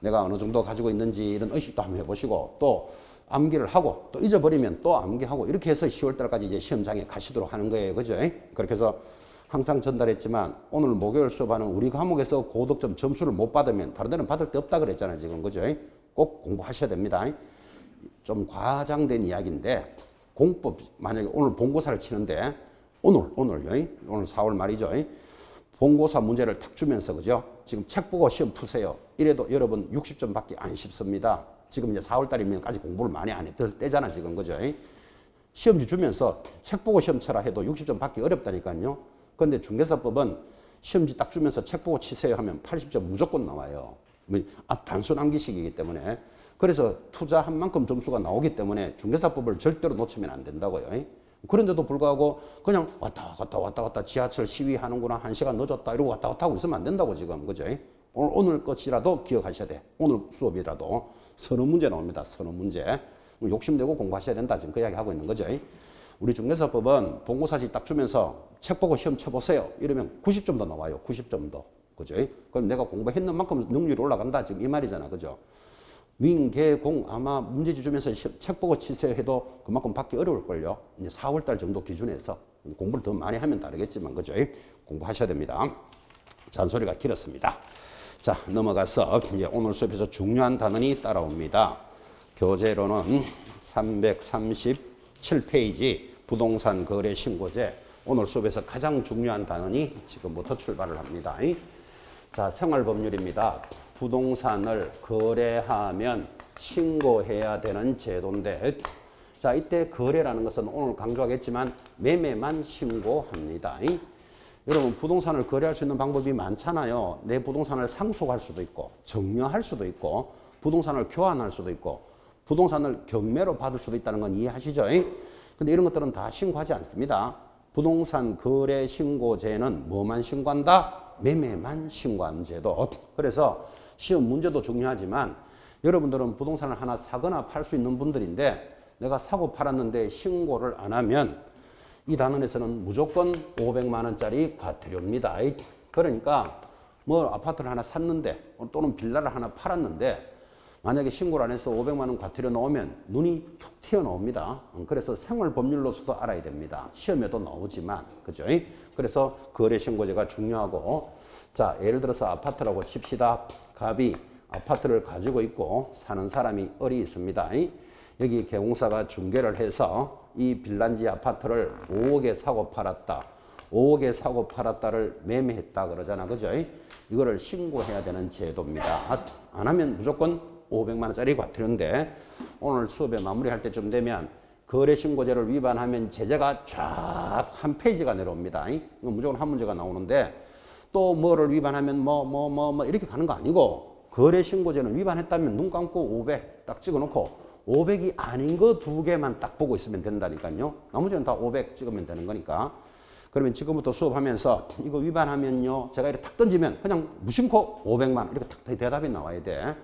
내가 어느 정도 가지고 있는지 이런 의식도 한번 해보시고 또 암기를 하고 또 잊어버리면 또 암기하고 이렇게 해서 10월 달까지 이제 시험장에 가시도록 하는 거예요. 그죠? 그렇게 해서 항상 전달했지만 오늘 목요일 수업하는 우리 과목에서 고득점 점수를 못 받으면 다른 데는 받을 데 없다 그랬잖아요. 지금. 그죠? 꼭 공부하셔야 됩니다. 좀 과장된 이야기인데 공법 만약에 오늘 본고사를 치는데 오늘 4월 말이죠. 본고사 문제를 탁 주면서 그죠? 지금 책 보고 시험 푸세요. 이래도 여러분 60점밖에 안 쉽습니다. 지금 이제 4월 달이면 아직 공부를 많이 안 했을 때잖아 지금. 그죠? 시험지 주면서 책 보고 시험 쳐라 해도 60점 받기 어렵다니까요. 그런데 중개사법은 시험지 딱 주면서 책 보고 치세요 하면 80점 무조건 나와요. 단순 암기식이기 때문에. 그래서 투자한 만큼 점수가 나오기 때문에 중개사법을 절대로 놓치면 안 된다고요. 그런데도 불구하고 그냥 왔다 갔다 지하철 시위하는구나 1시간 늦었다 이러고 왔다 갔다 하고 있으면 안 된다고 지금. 그죠? 오늘 것이라도 기억하셔야 돼. 오늘 수업이라도 서너 문제 나옵니다. 서너 문제. 욕심내고 공부하셔야 된다. 지금 그 이야기 하고 있는 거죠. 우리 중개사법은 본고사지 딱 주면서 책 보고 시험 쳐보세요. 이러면 90점도 나와요. 90점도. 그죠? 그럼 내가 공부했는 만큼 능률이 올라간다. 지금 이 말이잖아. 그죠? 민계공 아마 문제지 주면서 책 보고 치세요 해도 그만큼 받기 어려울걸요. 이제 4월달 정도 기준에서 공부를 더 많이 하면 다르겠지만 그죠? 공부하셔야 됩니다. 잔소리가 길었습니다. 자, 넘어가서 이제 오늘 수업에서 중요한 단원이 따라옵니다. 교재로는 337페이지 부동산 거래 신고제. 오늘 수업에서 가장 중요한 단원이 지금부터 출발을 합니다. 자, 생활법률입니다. 부동산을 거래하면 신고해야 되는 제도인데, 자, 이때 거래라는 것은 오늘 강조하겠지만 매매만 신고합니다. 여러분, 부동산을 거래할 수 있는 방법이 많잖아요. 내 부동산을 상속할 수도 있고, 정려할 수도 있고, 부동산을 교환할 수도 있고, 부동산을 경매로 받을 수도 있다는 건 이해하시죠? 근데 이런 것들은 다 신고하지 않습니다. 부동산 거래 신고제는 뭐만 신고한다? 매매만 신고하는 제도. 그래서 시험 문제도 중요하지만 여러분들은 부동산을 하나 사거나 팔 수 있는 분들인데 내가 사고 팔았는데 신고를 안 하면 이 단원에서는 무조건 500만 원짜리 과태료입니다. 그러니까 뭐 아파트를 하나 샀는데 또는 빌라를 하나 팔았는데 만약에 신고를 안 해서 500만 원 과태료 나오면 눈이 툭 튀어나옵니다. 그래서 생활법률로서도 알아야 됩니다. 시험에도 나오지만. 그죠? 그래서 거래신고제가 중요하고, 자, 예를 들어서 아파트라고 칩시다. 갑이 아파트를 가지고 있고 사는 사람이 을이 있습니다. 여기 개공사가 중개를 해서 이 빌란지 아파트를 5억에 사고 팔았다. 5억에 사고 팔았다를 매매했다 그러잖아. 그죠? 이거를 신고해야 되는 제도입니다. 안 하면 무조건 500만 원짜리 과태료인데 오늘 수업에 마무리할 때쯤 되면 거래신고제를 위반하면 제재가 쫙 한 페이지가 내려옵니다. 무조건 한 문제가 나오는데 또 뭐를 위반하면 뭐 이렇게 가는 거 아니고 거래신고제는 위반했다면 눈 감고 500 딱 찍어놓고 500이 아닌 거 2개만 딱 보고 있으면 된다니까요. 나머지는 다 500 찍으면 되는 거니까. 그러면 지금부터 수업하면서 이거 위반하면요. 제가 이렇게 탁 던지면 그냥 무심코 500만 원 이렇게 탁 대답이 나와야 돼.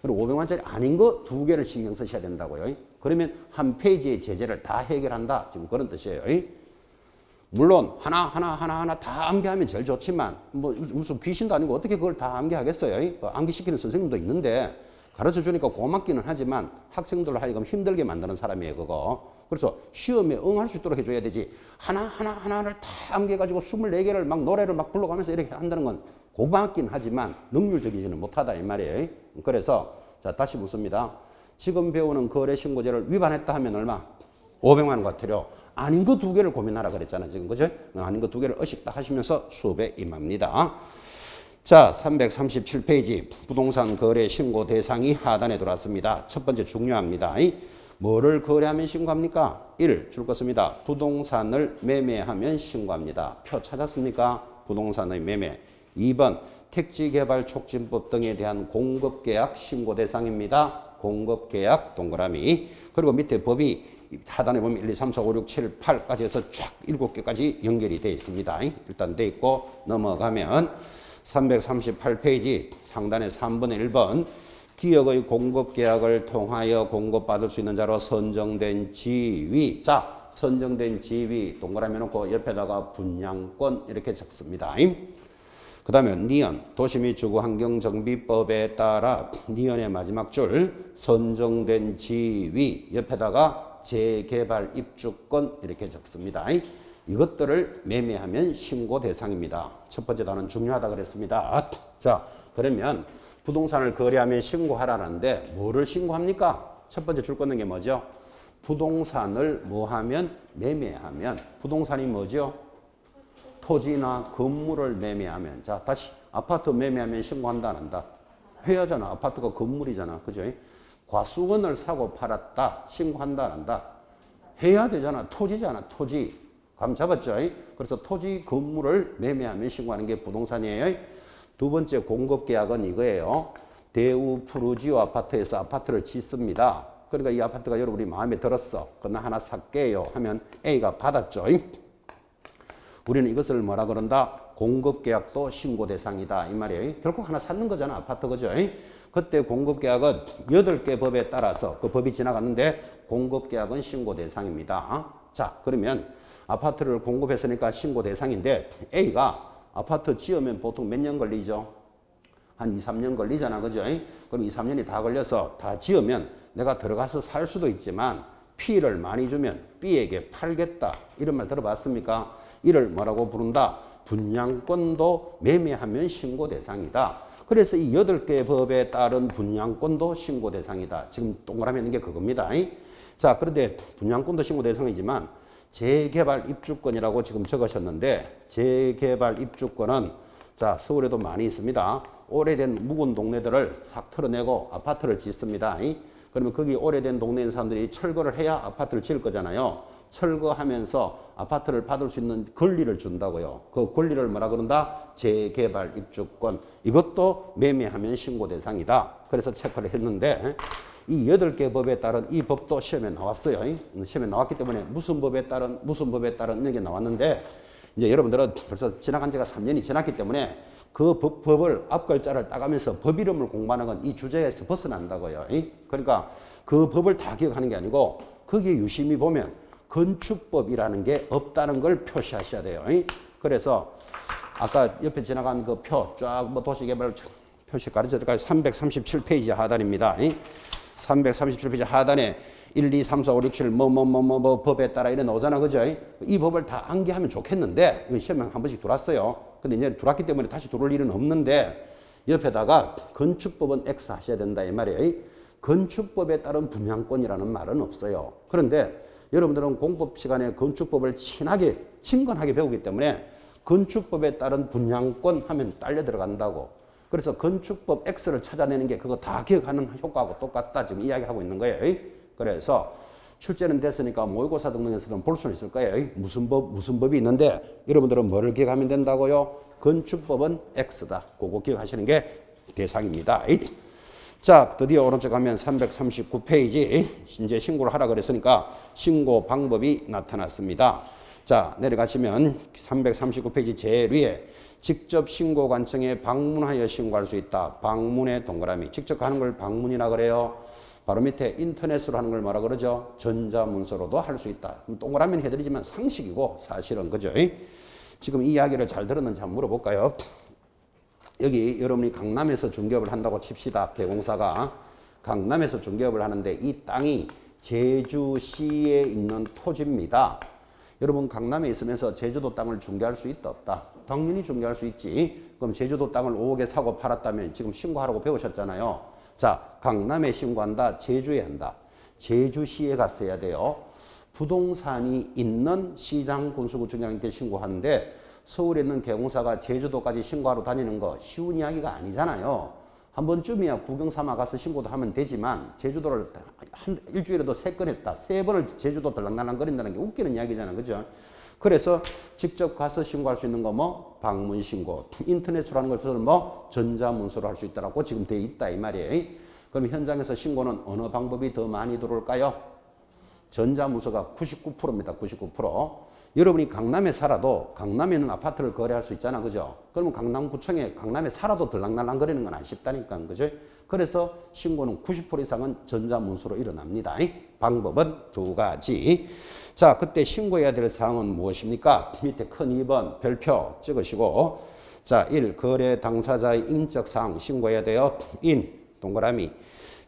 그리고 500만짜리 아닌 거 2개를 신경 쓰셔야 된다고요. 그러면 한 페이지의 제재를 다 해결한다. 지금 그런 뜻이에요. 물론 하나 다 암기하면 제일 좋지만 뭐 무슨 귀신도 아니고 어떻게 그걸 다 암기하겠어요. 암기시키는 선생님도 있는데 가르쳐 주니까 고맙기는 하지만 학생들을 하여금 힘들게 만드는 사람이에요. 그거. 그래서 시험에 응할 수 있도록 해줘야 되지. 하나를 다 암기해가지고 24개를 막 노래를 막 불러가면서 이렇게 한다는 건 고맙긴 하지만 능률적이지는 못하다 이 말이에요. 그래서 자 다시 묻습니다. 지금 배우는 거래신고제를 위반했다 하면 얼마? 500만 원 과태료. 아닌 거 2개를 고민하라 그랬잖아 지금. 그죠? 아닌 거 2개를 의식 딱 하시면서 수업에 임합니다. 자 337페이지 부동산 거래 신고 대상이 하단에 들어왔습니다. 첫 번째 중요합니다. 뭐를 거래하면 신고합니까? 1. 줄 것입니다. 부동산을 매매하면 신고합니다. 표 찾았습니까? 부동산의 매매. 2번 택지개발촉진법 등에 대한 공급계약 신고 대상입니다. 공급계약 동그라미. 그리고 밑에 법이 하단에 보면 1, 2, 3, 4, 5, 6, 7, 8까지 해서 쫙 7개까지 연결이 되어 있습니다. 일단 되어 있고 넘어가면 338페이지 상단의 3분의 1번 기업의 공급계약을 통하여 공급받을 수 있는 자로 선정된 지위. 자, 선정된 지위 동그라미 놓고 옆에다가 분양권 이렇게 적습니다. 그 다음에 니은, 도시 및 주거환경정비법에 따라 니은의 마지막 줄 선정된 지위 옆에다가 재개발 입주권 이렇게 적습니다. 이것들을 매매하면 신고 대상입니다. 첫 번째 단어는 중요하다 그랬습니다. 자, 그러면 부동산을 거래하면 신고하라는데 뭐를 신고합니까? 첫 번째 줄 걷는 게 뭐죠? 부동산을 뭐하면? 매매하면. 부동산이 뭐죠? 토지나 건물을 매매하면. 자, 다시 아파트 매매하면 신고한다 안 한다? 해야 하잖아. 아파트가 건물이잖아. 그죠? 과수원을 사고 팔았다. 신고한다 안 한다? 해야 되잖아. 토지잖아. 토지. 감 잡았죠? 그래서 토지 건물을 매매하면 신고하는 게 부동산이에요. 두 번째 공급계약은 이거예요. 대우 푸르지오 아파트에서 아파트를 짓습니다. 그러니까 이 아파트가 여러분이 마음에 들었어. 그나 하나 살게요 하면 A가 받았죠. 우리는 이것을 뭐라 그런다? 공급계약도 신고 대상이다. 이 말이에요. 결국 하나 샀는 거잖아. 아파트 그죠? 그때 공급계약은 8개 법에 따라서 그 법이 지나갔는데 공급계약은 신고 대상입니다. 자, 그러면 아파트를 공급했으니까 신고 대상인데 A가 아파트 지으면 보통 몇 년 걸리죠? 한 2, 3년 걸리잖아. 그죠? 그럼 2, 3년이 다 걸려서 다 지으면 내가 들어가서 살 수도 있지만 P를 많이 주면 B에게 팔겠다. 이런 말 들어봤습니까? 이를 뭐라고 부른다? 분양권도 매매하면 신고 대상이다. 그래서 이 8개 법에 따른 분양권도 신고 대상이다. 지금 동그라미 있는 게 그겁니다. 자, 그런데 분양권도 신고 대상이지만 재개발 입주권이라고 지금 적으셨는데 재개발 입주권은 자, 서울에도 많이 있습니다. 오래된 묵은 동네들을 싹 털어내고 아파트를 짓습니다. 그러면 거기 오래된 동네인 사람들이 철거를 해야 아파트를 지을 거잖아요. 철거하면서 아파트를 받을 수 있는 권리를 준다고요. 그 권리를 뭐라 그런다? 재개발 입주권. 이것도 매매하면 신고 대상이다. 그래서 체크를 했는데 이 8개 법에 따른 이 법도 시험에 나왔어요. 시험에 나왔기 때문에 무슨 법에 따른 이런 게 나왔는데 이제 여러분들은 벌써 지나간 지가 3년이 지났기 때문에 그 법을 앞글자를 따가면서 법 이름을 공부하는 건 이 주제에서 벗어난다고요. 그러니까 그 법을 다 기억하는 게 아니고 거기에 유심히 보면 건축법이라는 게 없다는 걸 표시하셔야 돼요. 그래서 아까 옆에 지나간 그 표 쫙 뭐 도시개발 표시 가르쳐드릴까요? 337페이지 하단입니다. 337페이지 하단에 1, 2, 3, 4, 5, 6, 7 뭐 법에 따라 이래 나오잖아. 그죠? 이 법을 다 암기하면 좋겠는데 이거 시험에 한 번씩 들어왔어요. 근데 이제 들어왔기 때문에 다시 들어올 일은 없는데 옆에다가 건축법은 X 하셔야 된다 이 말이에요. 건축법에 따른 분양권이라는 말은 없어요. 그런데 여러분들은 공법 시간에 건축법을 친근하게 배우기 때문에 건축법에 따른 분양권 하면 딸려 들어간다고. 그래서 건축법 X를 찾아내는 게 그거 다 기억하는 효과하고 똑같다 지금 이야기하고 있는 거예요. 그래서 출제는 됐으니까 모의고사 등등에서는 볼 수는 있을 거예요. 무슨 법이 있는데 여러분들은 뭐를 기억하면 된다고요? 건축법은 X다. 그거 기억하시는 게 대상입니다. 자, 드디어 오른쪽 가면 339페이지 이제 신고를 하라 그랬으니까 신고 방법이 나타났습니다. 자, 내려가시면 339페이지 제일 위에 직접 신고관청에 방문하여 신고할 수 있다. 방문의 동그라미. 직접 가는 걸 방문이라 그래요. 바로 밑에 인터넷으로 하는 걸 뭐라 그러죠? 전자문서로도 할 수 있다. 동그라미는 해드리지만 상식이고 사실은 그죠? 지금 이 이야기를 잘 들었는지 한번 물어볼까요? 여기 여러분이 강남에서 중개업을 한다고 칩시다. 개공사가 강남에서 중개업을 하는데 이 땅이 제주시에 있는 토지입니다. 여러분 강남에 있으면서 제주도 땅을 중개할 수 있다 없다? 당연히 중개할 수 있지. 그럼 제주도 땅을 5억에 사고 팔았다면 지금 신고하라고 배우셨잖아요. 자, 강남에 신고한다. 제주에 한다. 제주시에 가서 해야 돼요. 부동산이 있는 시장 군수구청장한테 신고하는데 서울에 있는 개공사가 제주도까지 신고하러 다니는 거 쉬운 이야기가 아니잖아요. 한 번쯤이야 구경 삼아 가서 신고도 하면 되지만 제주도를 일주일에도 3건 했다. 3번을 제주도 들락날락거린다는 게 웃기는 이야기잖아. 그죠? 그래서 직접 가서 신고할 수 있는 거 뭐 방문 신고, 인터넷으로 하는 것은 뭐 전자문서로 할 수 있다라고 지금 돼 있다 이 말이에요. 그럼 현장에서 신고는 어느 방법이 더 많이 들어올까요? 전자문서가 99%입니다. 99%. 여러분이 강남에 살아도 강남에 있는 아파트를 거래할 수 있잖아. 그죠? 그러면 강남구청에 강남에 살아도 들락날락 거리는 건 안 쉽다니까. 그죠? 그래서 신고는 90% 이상은 전자문서로 일어납니다. 방법은 두 가지. 자, 그때 신고해야 될 사항은 무엇입니까? 밑에 큰 2번 별표 찍으시고, 자, 1. 거래 당사자의 인적 사항 신고해야 돼요. 인, 동그라미.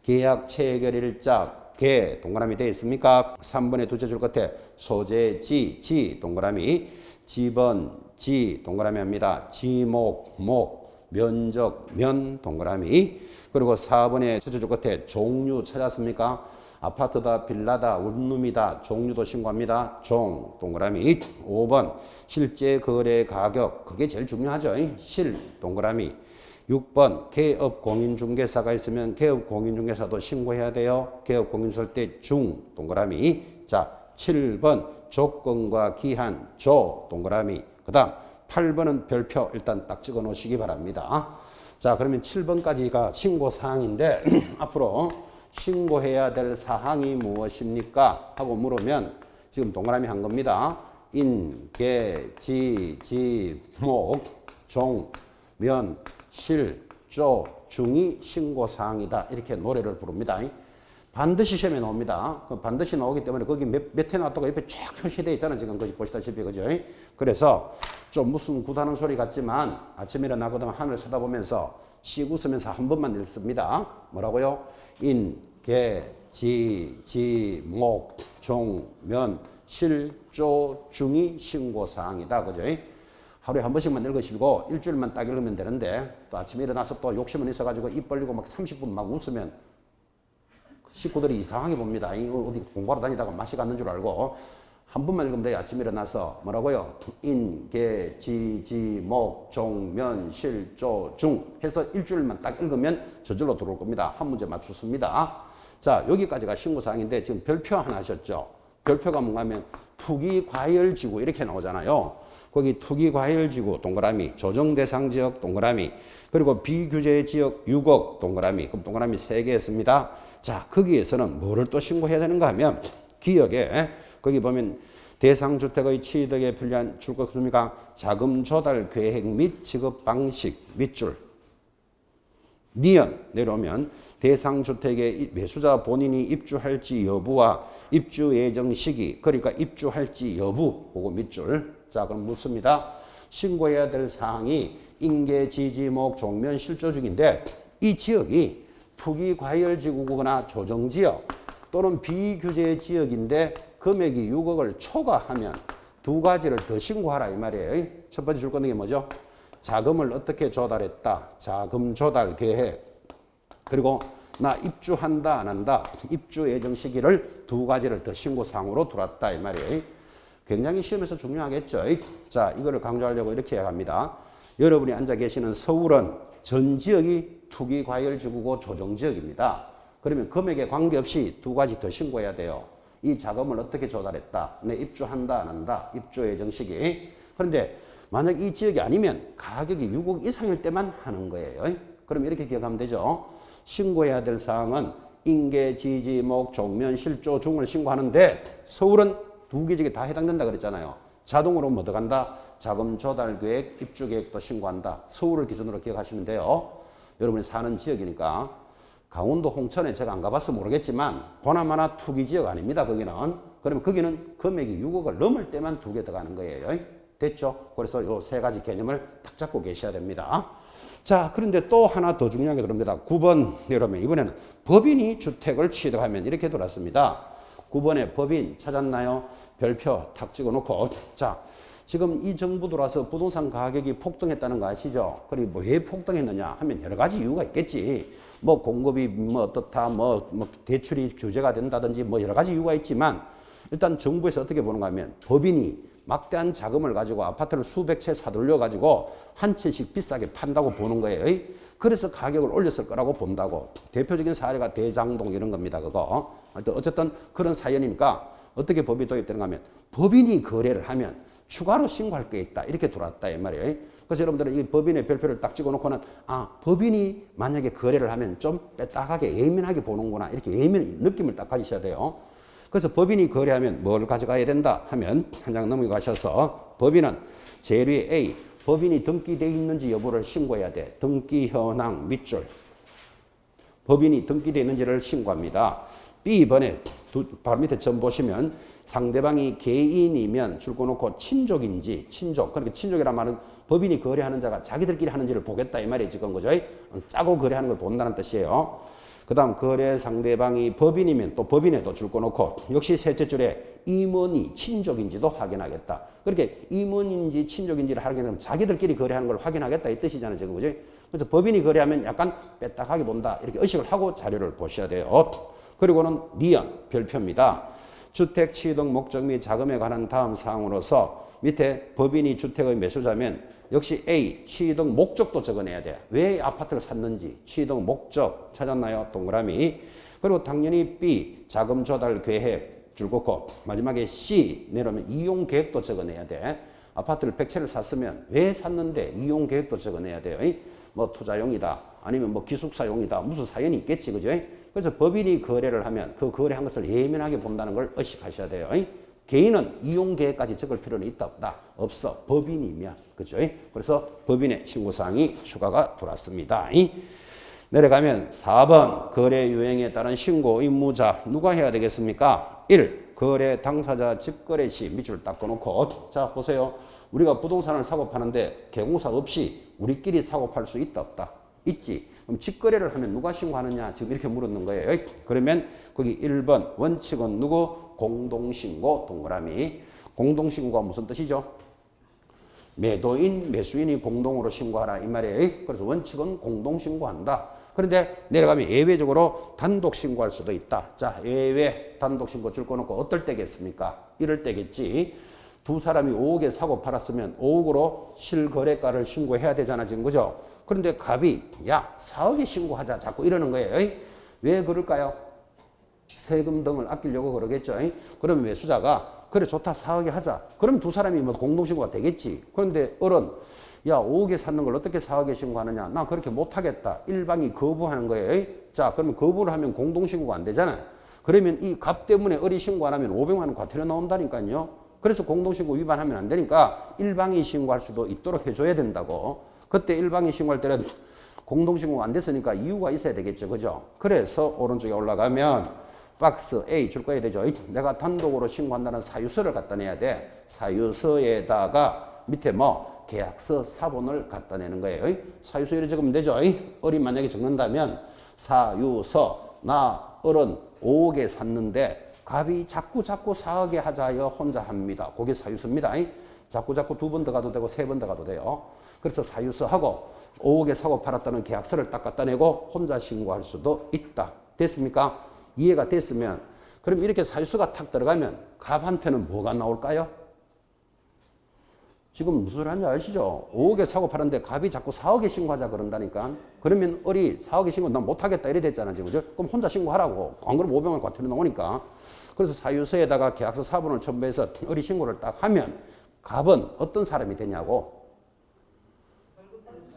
계약 체결일자, 개, 동그라미 되어 있습니까? 3번의 두째 줄 끝에 소재, 지, 동그라미. 지번, 지, 동그라미 합니다. 지목, 목, 면적, 면, 동그라미. 그리고 4번의 첫째 줄 끝에 종류 찾았습니까? 아파트다, 빌라다, 원룸이다, 종류도 신고합니다. 종, 동그라미. 5번, 실제 거래 가격, 그게 제일 중요하죠. 실, 동그라미. 6번, 개업 공인중개사가 있으면 개업 공인중개사도 신고해야 돼요. 개업 공인중개사 할 때 중, 동그라미. 자, 7번, 조건과 기한, 조, 동그라미. 그 다음, 8번은 별표 일단 딱 찍어 놓으시기 바랍니다. 자, 그러면 7번까지가 신고사항인데, 앞으로 신고해야 될 사항이 무엇입니까? 하고 물으면 지금 동그라미 한 겁니다. 인, 개, 지, 목, 종, 면, 실, 조, 중이 신고사항이다. 이렇게 노래를 부릅니다. 반드시 시험에 나옵니다. 반드시 나오기 때문에 거기 몇 회 나왔다고 옆에 쫙 표시되어 있잖아요. 지금 거기 보시다시피. 그죠? 그래서 좀 무슨 구다는 소리 같지만 아침에 일어나거든 하늘 쳐다보면서 씩 웃으면서 한 번만 읽습니다. 뭐라고요? 인, 개, 지, 목, 종, 면, 실, 조, 중이 신고사항이다. 그죠? 하루에 한 번씩만 읽으시고 일주일만 딱 읽으면 되는데 또 아침에 일어나서 또 욕심은 있어가지고 입 벌리고 막 30분 막 웃으면 식구들이 이상하게 봅니다. 이거 어디 공부하러 다니다가 맛이 갔는 줄 알고 한 번만 읽으면 돼요. 아침에 일어나서 뭐라고요? 인, 개, 지, 목, 종, 면, 실, 조, 중 해서 일주일만 딱 읽으면 저절로 들어올 겁니다. 한 문제 맞추습니다. 자, 여기까지가 신고사항인데 지금 별표 하나 하셨죠? 별표가 뭔가 하면 투기과열지구 이렇게 나오잖아요. 거기 투기과열지구 동그라미, 조정대상지역 동그라미, 그리고 비규제지역 6억 동그라미, 그럼 동그라미 3개 했습니다. 자, 거기에서는 뭐를 또 신고해야 되는가 하면 기억에 거기 보면 대상주택의 취득에 필요한 줄것입니까? 자금 조달 계획 및 지급 방식 밑줄 니은 내려오면 대상주택의 매수자 본인이 입주할지 여부와 입주 예정 시기, 그러니까 입주할지 여부, 그거 밑줄. 자, 그럼 묻습니다. 신고해야 될 사항이 인계, 지지목, 종면, 실조 중인데 이 지역이 투기과열지구거나 조정지역 또는 비규제 지역인데 금액이 6억을 초과하면 두 가지를 더 신고하라 이 말이에요. 첫 번째 줄 건데 뭐죠? 자금을 어떻게 조달했다. 자금 조달 계획. 그리고 나 입주한다 안 한다. 입주 예정 시기를 두 가지를 더 신고사항으로 들어왔다 이 말이에요. 굉장히 시험에서 중요하겠죠. 자, 이거를 강조하려고 이렇게 합니다. 여러분이 앉아 계시는 서울은 전 지역이 투기과열지구고 조정지역입니다. 그러면 금액에 관계없이 두 가지 더 신고해야 돼요. 이 자금을 어떻게 조달했다. 내 입주한다 안 한다. 입주 예정 시기. 그런데 만약 이 지역이 아니면 가격이 6억 이상일 때만 하는 거예요. 그럼 이렇게 기억하면 되죠. 신고해야 될 사항은 인계, 지지, 목, 종면, 실조, 중을 신고하는데 서울은 두 개 지역에 다 해당된다 그랬잖아요. 자동으로 뭐 들어간다? 자금 조달 계획, 입주 계획도 신고한다. 서울을 기준으로 기억하시면 돼요. 여러분이 사는 지역이니까 강원도 홍천에 제가 안 가봐서 모르겠지만 보나마나 투기 지역 아닙니다. 거기는. 그러면 거기는 금액이 6억을 넘을 때만 두 개 들어가는 거예요. 됐죠? 그래서 요 세 가지 개념을 딱 잡고 계셔야 됩니다. 자, 그런데 또 하나 더 중요한 게 들어옵니다. 9번 내려오면 이번에는 법인이 주택을 취득하면 이렇게 들어왔습니다. 9번에 법인 찾았나요? 별표 탁 찍어놓고 자, 지금 이 정부 들어와서 부동산 가격이 폭등했다는 거 아시죠? 그리고 뭐 왜 폭등했느냐 하면 여러 가지 이유가 있겠지. 뭐 공급이 뭐 어떻다, 뭐 대출이 규제가 된다든지 뭐 여러 가지 이유가 있지만 일단 정부에서 어떻게 보는가 하면 법인이 막대한 자금을 가지고 아파트를 수백 채 사들려 가지고 한 채씩 비싸게 판다고 보는 거예요. 그래서 가격을 올렸을 거라고 본다고. 대표적인 사례가 대장동 이런 겁니다. 그거. 어쨌든 그런 사연이니까 어떻게 법이 도입되는가 하면 법인이 거래를 하면 추가로 신고할 게 있다. 이렇게 들어왔다 이 말이에요. 그래서 여러분들은 이 법인의 별표를 딱 찍어놓고는 아, 법인이 만약에 거래를 하면 좀 빼딱하게 예민하게 보는구나. 이렇게 예민 느낌을 딱 가지셔야 돼요. 그래서 법인이 거래하면 뭘 가져가야 된다 하면 한 장 넘어가셔서 법인은 재료의 A, 법인이 등기되어 있는지 여부를 신고해야 돼. 등기 현황 밑줄. 법인이 등기되어 있는지를 신고합니다. B번에 바로 밑에 점 보시면 상대방이 개인이면 줄 거 놓고 친족인지 친족. 그러니까 친족이란 말은 법인이 거래하는 자가 자기들끼리 하는지를 보겠다 이 말이에요. 지금 그죠? 짜고 거래하는 걸 본다는 뜻이에요. 그 다음 거래 상대방이 법인이면 또 법인에도 줄 거 놓고 역시 셋째 줄에 임원이 친족인지도 확인하겠다. 그렇게 임원인지 친족인지를 확인하면 자기들끼리 거래하는 걸 확인하겠다 이 뜻이잖아요. 지금 그죠? 그래서 법인이 거래하면 약간 빼딱하게 본다. 이렇게 의식을 하고 자료를 보셔야 돼요. 그리고는 니은 별표입니다. 주택 취득 목적 및 자금에 관한 다음 사항으로서 밑에 법인이 주택의 매수자면 역시 A 취득 목적도 적어내야 돼. 왜 아파트를 샀는지 취득 목적 찾았나요? 동그라미. 그리고 당연히 B 자금 조달 계획 줄 긋고 마지막에 C 내려오면 이용 계획도 적어내야 돼. 아파트를 100채를 샀으면 왜 샀는데 이용 계획도 적어내야 돼요. 뭐 투자용이다 아니면 뭐 기숙사용이다 무슨 사연이 있겠지 그죠? 그래서 법인이 거래를 하면 그 거래한 것을 예민하게 본다는 걸 의식하셔야 돼요. 개인은 이용 계획까지 적을 필요는 있다 없다? 없어. 법인이면 그죠? 그래서 법인의 신고사항이 추가가 들어왔습니다. 내려가면 4번 거래 유형에 따른 신고 의무자 누가 해야 되겠습니까? 1. 거래 당사자 직거래 시 밑줄 딱 꺼놓고 자 보세요. 우리가 부동산을 사고 파는데 개공사 없이 우리끼리 사고 팔 수 있다 없다? 있지. 그럼 직거래를 하면 누가 신고하느냐? 지금 이렇게 물었는 거예요. 그러면 거기 1번 원칙은 누구? 공동신고 동그라미. 공동신고가 무슨 뜻이죠? 매도인, 매수인이 공동으로 신고하라 이 말이에요. 그래서 원칙은 공동신고한다. 그런데 내려가면 예외적으로 단독 신고할 수도 있다. 자, 예외 단독 신고 줄 거 놓고 어떨 때겠습니까? 이럴 때겠지. 두 사람이 5억에 사고 팔았으면 5억으로 실거래가를 신고해야 되잖아 지금 그죠? 그런데 갑이 야 4억에 신고하자 자꾸 이러는 거예요. 왜 그럴까요? 세금 등을 아끼려고 그러겠죠. 그러면 매수자가 그래 좋다 4억에 하자. 그러면 두 사람이 뭐 공동신고가 되겠지. 그런데 어른 야 5억에 샀는 걸 어떻게 4억에 신고하느냐. 나 그렇게 못하겠다. 일방이 거부하는 거예요. 자 그러면 거부를 하면 공동신고가 안 되잖아요. 그러면 이 갑 때문에 을이 신고 안 하면 500만 원 과태료 나온다니까요. 그래서 공동신고 위반하면 안 되니까 일방이 신고할 수도 있도록 해줘야 된다고. 그때 일방이 신고할 때는 공동신고가 안 됐으니까 이유가 있어야 되겠죠. 그죠? 그래서 오른쪽에 올라가면 박스 A 줄 거야 되죠. 내가 단독으로 신고한다는 사유서를 갖다 내야 돼. 사유서에다가 밑에 뭐 계약서 사본을 갖다 내는 거예요. 사유서 이렇게 적으면 되죠. 을이 만약에 적는다면 사유서 나 을은 5억에 샀는데 갑이 자꾸 4억에 하자여 혼자 합니다. 그게 사유서입니다. 자꾸 두 번 더 가도 되고 세 번 더 가도 돼요. 그래서 사유서하고 5억에 사고 팔았다는 계약서를 딱 갖다 내고 혼자 신고할 수도 있다. 됐습니까? 이해가 됐으면 그럼 이렇게 사유서가 탁 들어가면 갑한테는 뭐가 나올까요? 지금 무슨 소리 하는지 아시죠? 5억에 사고 팔았는데 갑이 자꾸 4억에 신고하자 그런다니까. 그러면 을이 4억에 신고 난 못하겠다 이래 됐잖아 지금. 그죠? 그럼 혼자 신고하라고. 안 그러면 500원 과태료 나오니까. 그래서 사유서에다가 계약서 사본을 첨부해서 을이 신고를 딱 하면 갑은 어떤 사람이 되냐고.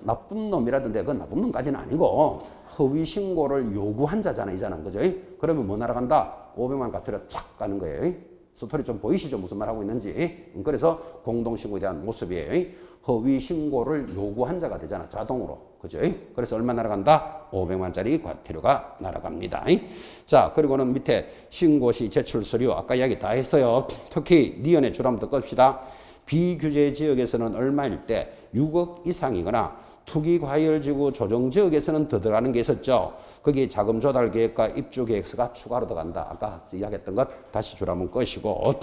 나쁜 놈이라던데 그건 나쁜 놈까지는 아니고 허위 신고를 요구한 자잖아 이자는 그죠? 그러면 뭐 날아간다? 500만 원 과태료 착 가는 거예요. 스토리 좀 보이시죠? 무슨 말 하고 있는지. 그래서 공동신고에 대한 모습이에요. 허위 신고를 요구한 자가 되잖아 자동으로. 그죠? 그래서 얼마 날아간다? 500만 원짜리 과태료가 날아갑니다. 자, 그리고는 밑에 신고시 제출 서류 아까 이야기 다 했어요. 특히 니은의 줄 한번 더 끕시다. 비규제 지역에서는 얼마일 때 6억 이상이거나 투기과열지구 조정지역에서는 더 들어가는 게 있었죠. 거기에 자금 조달 계획과 입주 계획서가 추가로 들어간다. 아까 이야기했던 것 다시 줄 한번 끄시고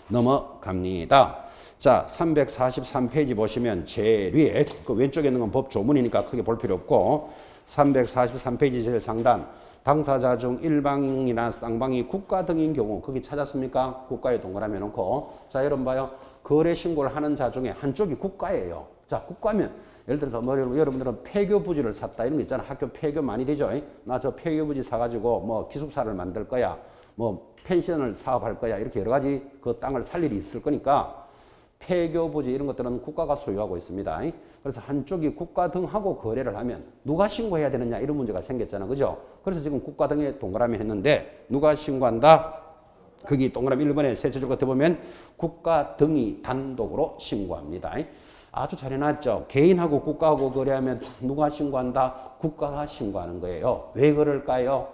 넘어갑니다. 자, 343페이지 보시면 제일 위에 그 왼쪽에 있는 건 법 조문이니까 크게 볼 필요 없고 343페이지 제일 상단 당사자 중 일방이나 쌍방이 국가 등인 경우 거기 찾았습니까? 국가에 동그라미 해놓고 자 여러분 봐요. 거래 신고를 하는 자 중에 한쪽이 국가예요. 자 국가면 예를 들어서 뭐 여러분들은 폐교 부지를 샀다 이런 거 있잖아. 학교 폐교 많이 되죠. 나 저 폐교 부지 사가지고 뭐 기숙사를 만들 거야. 뭐 펜션을 사업할 거야. 이렇게 여러 가지 그 땅을 살 일이 있을 거니까 폐교 부지 이런 것들은 국가가 소유하고 있습니다. 그래서 한쪽이 국가 등하고 거래를 하면 누가 신고해야 되느냐 이런 문제가 생겼잖아. 그죠? 그래서 지금 국가 등에 동그라미 했는데 누가 신고한다? 거기 동그라미 1번에 세 줄 끝에 보면 국가 등이 단독으로 신고합니다. 아주 잘 해놨죠. 개인하고 국가하고 거래하면 누가 신고한다? 국가가 신고하는 거예요. 왜 그럴까요?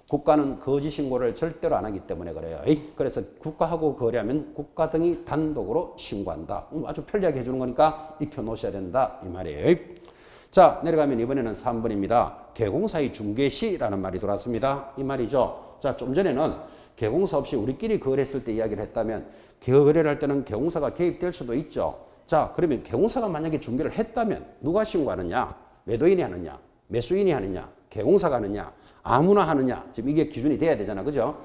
국가는 거짓 신고를 절대로 안 하기 때문에 그래요. 그래서 국가하고 거래하면 국가 등이 단독으로 신고한다. 아주 편리하게 해주는 거니까 익혀 놓으셔야 된다 이 말이에요. 자, 내려가면 이번에는 3번입니다. 개공사의 중개시라는 말이 돌았습니다. 이 말이죠. 자, 좀 전에는 개공사 없이 우리끼리 거래했을 때 이야기를 했다면 거래를 할 때는 개공사가 개입될 수도 있죠. 자, 그러면 개공사가 만약에 중개를 했다면 누가 신고하느냐? 매도인이 하느냐? 매수인이 하느냐? 개공사가 하느냐? 아무나 하느냐? 지금 이게 기준이 돼야 되잖아. 그죠?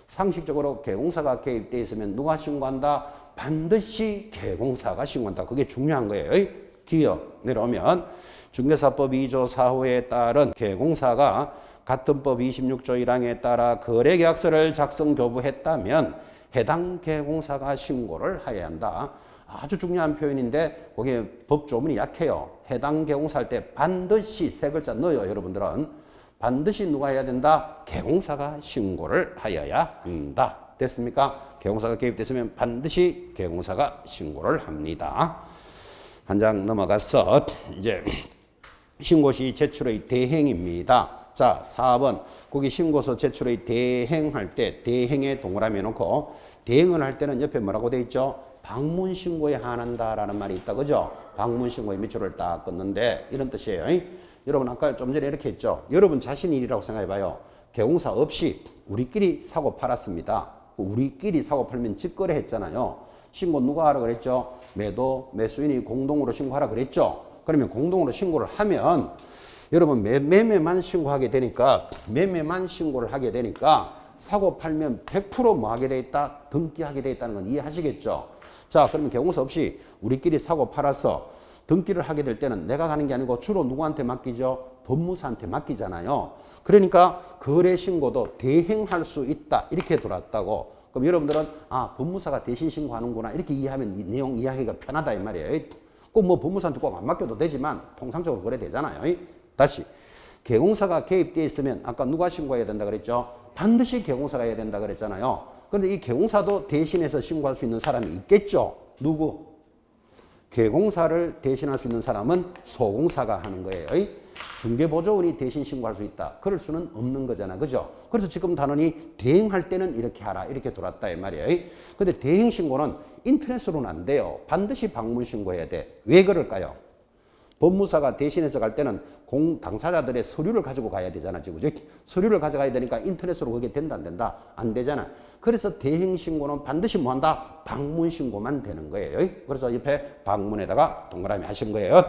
상식적으로 개공사가 개입되어 있으면 누가 신고한다? 반드시 개공사가 신고한다. 그게 중요한 거예요. 기억 내려오면 중개사법 2조 4호에 따른 개공사가 같은 법 26조 1항에 따라 거래계약서를 작성 교부했다면 해당 개공사가 신고를 해야 한다. 아주 중요한 표현인데 거기에 법 조문이 약해요. 해당 개공사 할 때 반드시 세 글자 넣어요. 여러분들은 반드시 누가 해야 된다? 개공사가 신고를 하여야 한다. 됐습니까? 개공사가 개입됐으면 반드시 개공사가 신고를 합니다. 한 장 넘어가서 이제 신고시 제출의 대행입니다. 자, 4번 거기 신고서 제출의 대행할 때 대행에 동그라미 해놓고 대행을 할 때는 옆에 뭐라고 돼 있죠? 방문 신고에 한한다라는 말이 있다. 그죠? 방문 신고에 밑줄을 딱 긋는데 이런 뜻이에요. 여러분 아까 좀 전에 이렇게 했죠. 여러분 자신 일이라고 생각해 봐요. 개공사 없이 우리끼리 사고 팔았습니다. 우리끼리 사고 팔면 직거래 했잖아요. 신고 누가 하라 그랬죠? 매수인이 공동으로 신고하라 그랬죠. 그러면 공동으로 신고를 하면 여러분 매매만 신고하게 되니까 매매만 신고를 하게 되니까 사고 팔면 100% 뭐 하게 돼 있다? 등기하게 돼 있다는 건 이해하시겠죠? 자, 그러면 개공사 없이 우리끼리 사고 팔아서 등기를 하게 될 때는 내가 가는 게 아니고 주로 누구한테 맡기죠? 법무사한테 맡기잖아요. 그러니까 거래 신고도 대행할 수 있다. 이렇게 돌았다고. 그럼 여러분들은 아, 법무사가 대신 신고하는구나. 이렇게 이해하면 이 내용 이해하기가 편하다 이 말이에요. 꼭 뭐 법무사한테 꼭 안 맡겨도 되지만 통상적으로 그래 되잖아요. 다시 개공사가 개입되어 있으면 아까 누가 신고해야 된다 그랬죠? 반드시 개공사가 해야 된다 그랬잖아요. 그런데 이 개공사도 대신해서 신고할 수 있는 사람이 있겠죠? 누구? 개공사를 대신할 수 있는 사람은 소공사가 하는 거예요. 중개보조원이 대신 신고할 수 있다. 그럴 수는 없는 거잖아. 그죠? 그래서 지금 단원이 대행할 때는 이렇게 하라. 이렇게 돌았다. 이 말이에요. 근데 대행 신고는 인터넷으로는 안 돼요. 반드시 방문 신고해야 돼. 왜 그럴까요? 법무사가 대신해서 갈 때는 당사자들의 서류를 가지고 가야 되잖아. 지금 서류를 가져가야 되니까 인터넷으로 그게 된다 안 된다? 안 되잖아. 그래서 대행 신고는 반드시 뭐 한다? 방문 신고만 되는 거예요. 그래서 옆에 방문에다가 동그라미 하신 거예요.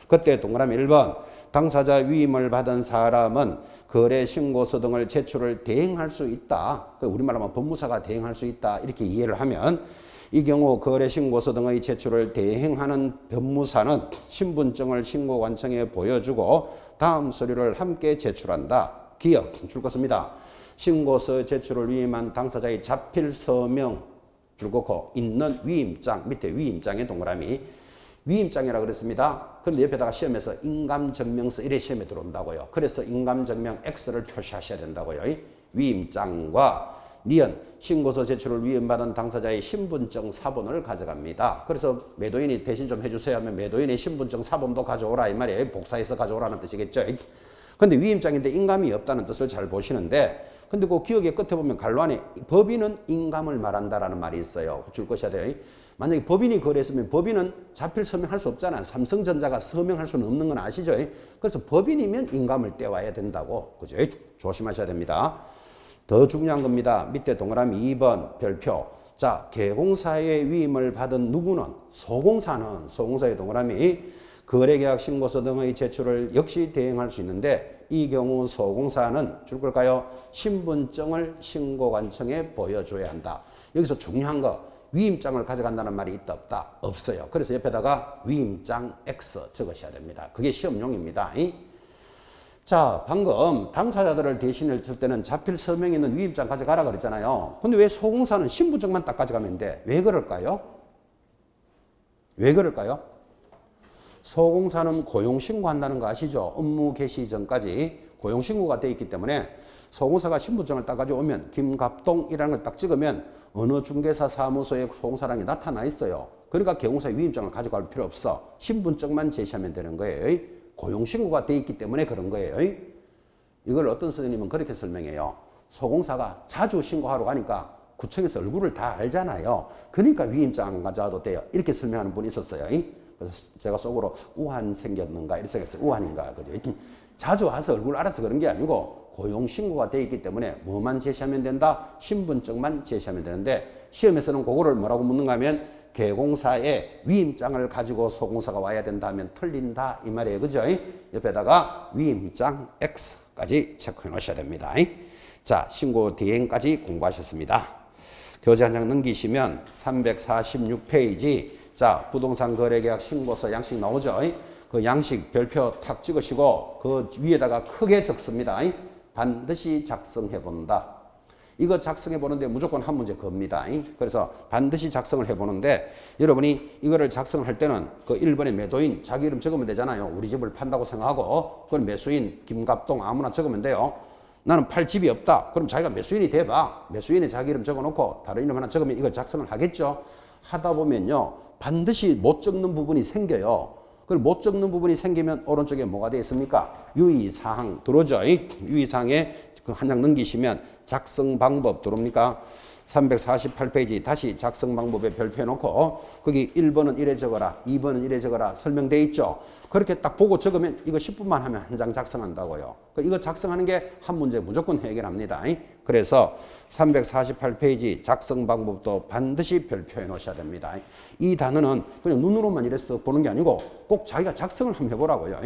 그때 동그라미 1번 당사자 위임을 받은 사람은 거래 신고서 등을 제출을 대행할 수 있다. 우리말로 하면 법무사가 대행할 수 있다. 이렇게 이해를 하면 이 경우 거래신고서 등의 제출을 대행하는 법무사는 신분증을 신고관청에 보여주고 다음 서류를 함께 제출한다. 기억 줄 것입니다. 신고서 제출을 위임한 당사자의 자필 서명 줄 긋고 있는 위임장 밑에 위임장의 동그라미 위임장이라고 그랬습니다. 그런데 옆에다가 시험에서 인감증명서 이래 시험에 들어온다고요. 그래서 인감증명 X를 표시하셔야 된다고요. 위임장과 니은 신고서 제출을 위임받은 당사자의 신분증 사본을 가져갑니다. 그래서 매도인이 대신 좀 해주세요 하면 매도인의 신분증 사본도 가져오라 이 말이에요. 복사해서 가져오라는 뜻이겠죠. 근데 위임장인데 인감이 없다는 뜻을 잘 보시는데 근데 그 기억의 끝에 보면 갈로 안에 법인은 인감을 말한다라는 말이 있어요. 줄 것이야 돼요. 만약에 법인이 거래했으면 법인은 자필 서명할 수 없잖아요. 삼성전자가 서명할 수는 없는 건 아시죠? 그래서 법인이면 인감을 떼와야 된다고. 그죠? 조심하셔야 됩니다. 더 중요한 겁니다. 밑에 동그라미 2번 별표. 자, 개공사의 위임을 받은 누구는? 소공사의 동그라미 거래계약 신고서 등의 제출을 역시 대행할 수 있는데 이 경우 소공사는 줄 걸까요? 신분증을 신고관청에 보여줘야 한다. 여기서 중요한 거 위임장을 가져간다는 말이 있다 없다? 없어요. 그래서 옆에다가 위임장 X 적으셔야 됩니다. 그게 시험용입니다. 자, 방금 당사자들을 대신했을 때는 자필 서명이 있는 위임장 가져가라 그랬잖아요. 근데 왜 소공사는 신분증만 딱 가져가면 돼? 왜 그럴까요? 왜 그럴까요? 소공사는 고용신고한다는 거 아시죠? 업무 개시 전까지 고용신고가 돼 있기 때문에 소공사가 신분증을 딱 가져오면 김갑동이라는 걸 딱 찍으면 어느 중개사 사무소에 소공사랑이 나타나 있어요. 그러니까 개공사 위임장을 가져갈 필요 없어. 신분증만 제시하면 되는 거예요. 고용신고가 돼 있기 때문에 그런 거예요. 이걸 어떤 선생님은 그렇게 설명해요. 소공사가 자주 신고하러 가니까 구청에서 얼굴을 다 알잖아요. 그러니까 위임장 안 가져와도 돼요. 이렇게 설명하는 분이 있었어요. 그래서 제가 속으로 우한 생겼는가 이렇게 생각했어요. 우한인가 그죠? 자주 와서 얼굴 알아서 그런 게 아니고 고용신고가 돼 있기 때문에 뭐만 제시하면 된다? 신분증만 제시하면 되는데 시험에서는 그거를 뭐라고 묻는가 하면 개공사의 위임장을 가지고 소공사가 와야 된다 하면 틀린다 이 말이에요. 그죠? 옆에다가 위임장 X까지 체크해 놓으셔야 됩니다. 자, 신고 대행까지 공부하셨습니다. 교재 한 장 넘기시면 346페이지 자, 부동산 거래계약 신고서 양식 나오죠? 그 양식 별표 탁 찍으시고 그 위에다가 크게 적습니다. 반드시 작성해 본다. 이거 작성해 보는데 무조건 한 문제 겁니다. 그래서 반드시 작성을 해 보는데 여러분이 이거를 작성을 할 때는 그 1번의 매도인 자기 이름 적으면 되잖아요. 우리 집을 판다고 생각하고 그건 매수인 김갑동 아무나 적으면 돼요. 나는 팔 집이 없다. 그럼 자기가 매수인이 돼봐. 매수인의 자기 이름 적어놓고 다른 이름 하나 적으면 이걸 작성을 하겠죠. 하다 보면요. 반드시 못 적는 부분이 생겨요. 그걸 못 적는 부분이 생기면 오른쪽에 뭐가 되어 있습니까? 유의사항 들어오죠. 유의사항에 그 한 장 넘기시면 작성 방법 들어옵니까? 348페이지 다시 작성 방법에 별표해 놓고 거기 1번은 이래 적어라 2번은 이래 적어라 설명되어 있죠. 그렇게 딱 보고 적으면 이거 10분만 하면 한 장 작성한다고요. 이거 작성하는 게 한 문제 무조건 해결합니다. 그래서 348페이지 작성 방법도 반드시 별표해 놓으셔야 됩니다. 이 단어는 그냥 눈으로만 이래서 보는 게 아니고 꼭 자기가 작성을 한번 해보라고요.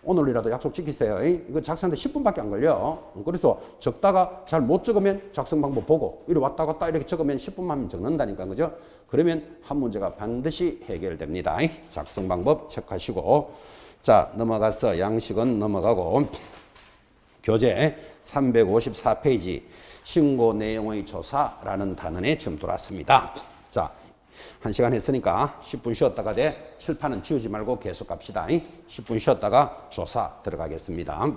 오늘이라도 약속 지키세요. 이거 작성하는데 10분밖에 안 걸려. 그래서 적다가 잘 못 적으면 작성 방법 보고 이리 왔다 갔다 이렇게 적으면 10분만 하면 적는다니까. 그죠? 그러면 한 문제가 반드시 해결됩니다. 작성 방법 체크하시고 자 넘어가서 양식은 넘어가고 교재 354페이지 신고 내용의 조사라는 단원에 지금 들어왔습니다. 자 1시간 했으니까 10분 쉬었다가 칠판은 지우지 말고 계속 갑시다. 10분 쉬었다가 조사 들어가겠습니다.